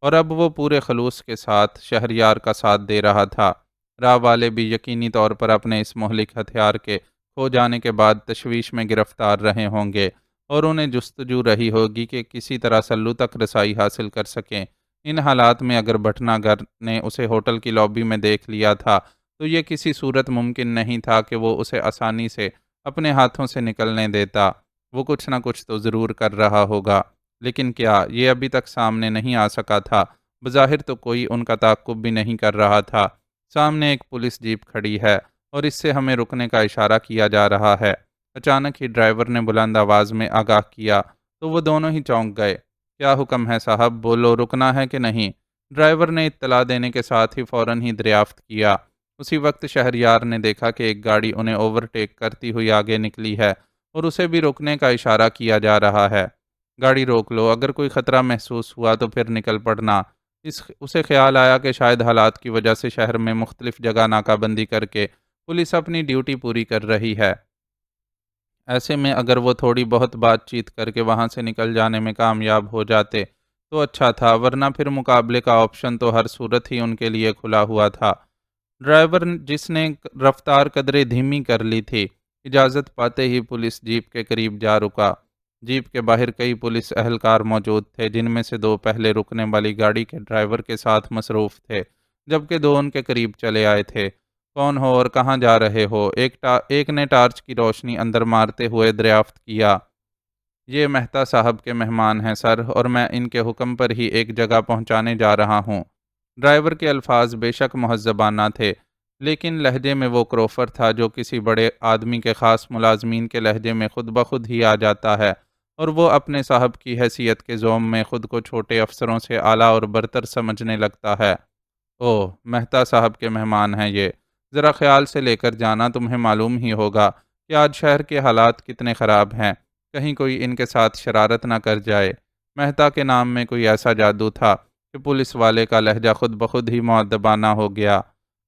اور اب وہ پورے خلوص کے ساتھ شہریار کا ساتھ دے رہا تھا۔ راہ والے بھی یقینی طور پر اپنے اس مہلک ہتھیار کے کھو جانے کے بعد تشویش میں گرفتار رہے ہوں گے، اور انہیں جستجو رہی ہوگی کہ کسی طرح سلو تک رسائی حاصل کر سکیں۔ ان حالات میں اگر بھٹناگر نے اسے ہوٹل کی لابی میں دیکھ لیا تھا تو یہ کسی صورت ممکن نہیں تھا کہ وہ اسے آسانی سے اپنے ہاتھوں سے نکلنے دیتا۔ وہ کچھ نہ کچھ تو ضرور کر رہا ہوگا، لیکن کیا، یہ ابھی تک سامنے نہیں آ سکا تھا۔ بظاہر تو کوئی ان کا تعاقب بھی نہیں کر رہا تھا۔ سامنے ایک پولیس جیپ کھڑی ہے، اور اس سے ہمیں رکنے کا اشارہ کیا جا رہا ہے۔ اچانک ہی ڈرائیور نے بلند آواز میں آگاہ کیا تو وہ دونوں ہی چونک گئے۔ کیا حکم ہے صاحب، بولو، رکنا ہے کہ نہیں؟ ڈرائیور نے اطلاع دینے کے ساتھ ہی فوراً ہی دریافت کیا۔ اسی وقت شہریار نے دیکھا کہ ایک گاڑی انہیں اوورٹیک کرتی ہوئی آگے نکلی ہے، اور اسے بھی رکنے کا اشارہ کیا جا رہا ہے۔ گاڑی روک لو، اگر کوئی خطرہ محسوس ہوا تو پھر نکل پڑنا۔ اسے خیال آیا کہ شاید حالات کی وجہ سے شہر میں مختلف جگہ ناکہ بندی کر کے پولیس اپنی ڈیوٹی پوری کر رہی ہے۔ ایسے میں اگر وہ تھوڑی بہت بات چیت کر کے وہاں سے نکل جانے میں کامیاب ہو جاتے تو اچھا تھا، ورنہ پھر مقابلے کا آپشن تو ہر صورت ہی ان کے لیے کھلا ہوا تھا۔ ڈرائیور جس نے رفتار قدرے دھیمی کر لی تھی، اجازت پاتے ہی پولیس جیپ کے قریب جا رکا۔ جیپ کے باہر کئی پولیس اہلکار موجود تھے، جن میں سے دو پہلے رکنے والی گاڑی کے ڈرائیور کے ساتھ مصروف تھے، جبکہ دو ان کے قریب چلے آئے تھے۔ کون ہو اور کہاں جا رہے ہو؟ ایک نے ٹارچ کی روشنی اندر مارتے ہوئے دریافت کیا۔ یہ مہتا صاحب کے مہمان ہیں سر، اور میں ان کے حکم پر ہی ایک جگہ پہنچانے جا رہا ہوں۔ ڈرائیور کے الفاظ بے شک مہذبانہ تھے، لیکن لہجے میں وہ کروفر تھا جو کسی بڑے آدمی کے خاص ملازمین کے لہجے میں خود بخود ہی آ جاتا ہے، اور وہ اپنے صاحب کی حیثیت کے ذوم میں خود کو چھوٹے افسروں سے اعلیٰ اور برتر سمجھنے لگتا ہے۔ اوہ، مہتا صاحب کے مہمان ہیں یہ، ذرا خیال سے لے کر جانا، تمہیں معلوم ہی ہوگا کہ آج شہر کے حالات کتنے خراب ہیں، کہیں کوئی ان کے ساتھ شرارت نہ کر جائے۔ مہتا کے نام میں کوئی ایسا جادو تھا کہ پولیس والے کا لہجہ خود بخود ہی مؤدبانہ ہو گیا۔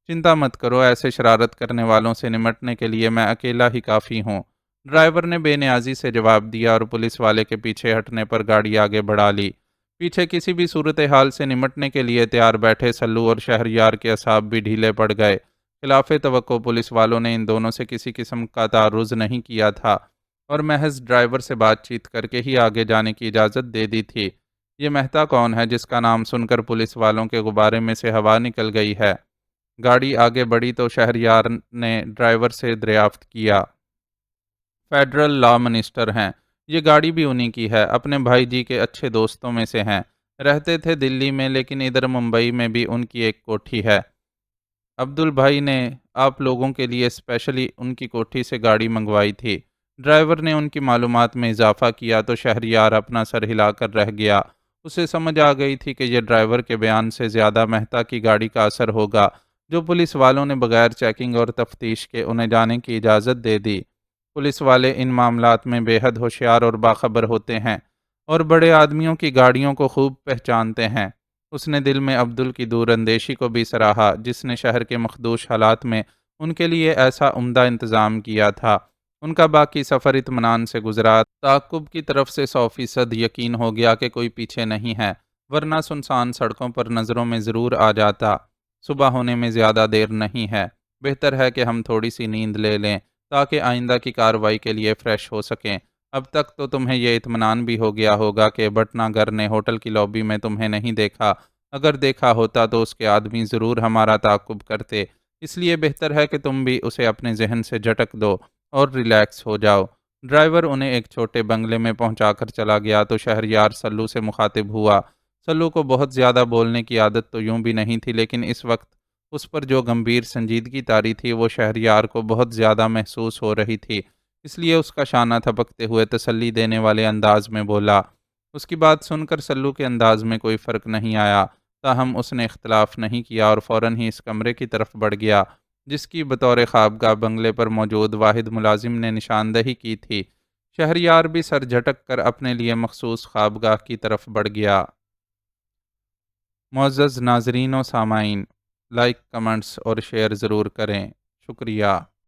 چنتا مت کرو، ایسے شرارت کرنے والوں سے نمٹنے کے لیے میں اکیلا ہی کافی ہوں، ڈرائیور نے بے نیازی سے جواب دیا، اور پولیس والے کے پیچھے ہٹنے پر گاڑی آگے بڑھا لی۔ پیچھے کسی بھی صورتحال سے نمٹنے کے لیے تیار بیٹھے سلو اور شہریار کے اعصاب بھی ڈھیلے پڑ گئے۔ خلاف توقع پولیس والوں نے ان دونوں سے کسی قسم کا تعرض نہیں کیا تھا، اور محض ڈرائیور سے بات چیت کر کے ہی آگے جانے کی اجازت دے دی تھی۔ یہ مہتا کون ہے جس کا نام سن کر پولیس والوں کے غبارے میں سے ہوا نکل گئی ہے؟ گاڑی آگے بڑھی تو شہریار نے ڈرائیور سے دریافت کیا۔ فیڈرل لا منسٹر ہیں، یہ گاڑی بھی انہی کی ہے، اپنے بھائی جی کے اچھے دوستوں میں سے ہیں، رہتے تھے دلی میں، لیکن ادھر ممبئی میں بھی ان کی ایک کوٹھی ہے۔ عبدل بھائی نے آپ لوگوں کے لیے اسپیشلی ان کی کوٹھی سے گاڑی منگوائی تھی۔ ڈرائیور نے ان کی معلومات میں اضافہ کیا تو شہریار اپنا سر ہلا کر رہ گیا۔ اسے سمجھ آ گئی تھی کہ یہ ڈرائیور کے بیان سے زیادہ مہتا کی گاڑی کا اثر ہوگا، جو پولیس والوں نے بغیر چیکنگ اور تفتیش کے انہیں جانے کی اجازت دے دی۔ پولیس والے ان معاملات میں بے حد ہوشیار اور باخبر ہوتے ہیں، اور بڑے آدمیوں کی گاڑیوں کو خوب پہچانتے ہیں۔ اس نے دل میں عبدل کی دور اندیشی کو بھی سراہا، جس نے شہر کے مخدوش حالات میں ان کے لیے ایسا عمدہ انتظام کیا تھا۔ ان کا باقی سفر اطمینان سے گزرا۔ تعقب کی طرف سے 100% یقین ہو گیا کہ کوئی پیچھے نہیں ہے، ورنہ سنسان سڑکوں پر نظروں میں ضرور آ جاتا۔ صبح ہونے میں زیادہ دیر نہیں ہے، بہتر ہے کہ ہم تھوڑی سی نیند لے لیں تاکہ آئندہ کی کارروائی کے لیے فریش ہو سکیں۔ اب تک تو تمہیں یہ اطمینان بھی ہو گیا ہوگا کہ بٹنا گر نے ہوٹل کی لابی میں تمہیں نہیں دیکھا، اگر دیکھا ہوتا تو اس کے آدمی ضرور ہمارا تعاقب کرتے، اس لیے بہتر ہے کہ تم بھی اسے اپنے ذہن سے جھٹک دو اور ریلیکس ہو جاؤ۔ ڈرائیور انہیں ایک چھوٹے بنگلے میں پہنچا کر چلا گیا تو شہریار سلو سے مخاطب ہوا۔ سلو کو بہت زیادہ بولنے کی عادت تو یوں بھی نہیں تھی، لیکن اس وقت اس پر جو گمبھیر سنجیدگی طاری تھی وہ شہریار کو بہت زیادہ محسوس ہو رہی تھی، اس لیے اس کا شانہ تھپکتے ہوئے تسلی دینے والے انداز میں بولا۔ اس کی بات سن کر سلو کے انداز میں کوئی فرق نہیں آیا، تاہم اس نے اختلاف نہیں کیا اور فوراً ہی اس کمرے کی طرف بڑھ گیا جس کی بطور خوابگاہ بنگلے پر موجود واحد ملازم نے نشاندہی کی تھی۔ شہریار بھی سر جھٹک کر اپنے لیے مخصوص خوابگاہ کی طرف بڑھ گیا۔ معزز ناظرین و سامعین، لائک، کمنٹس اور شیئر ضرور کریں، شکریہ۔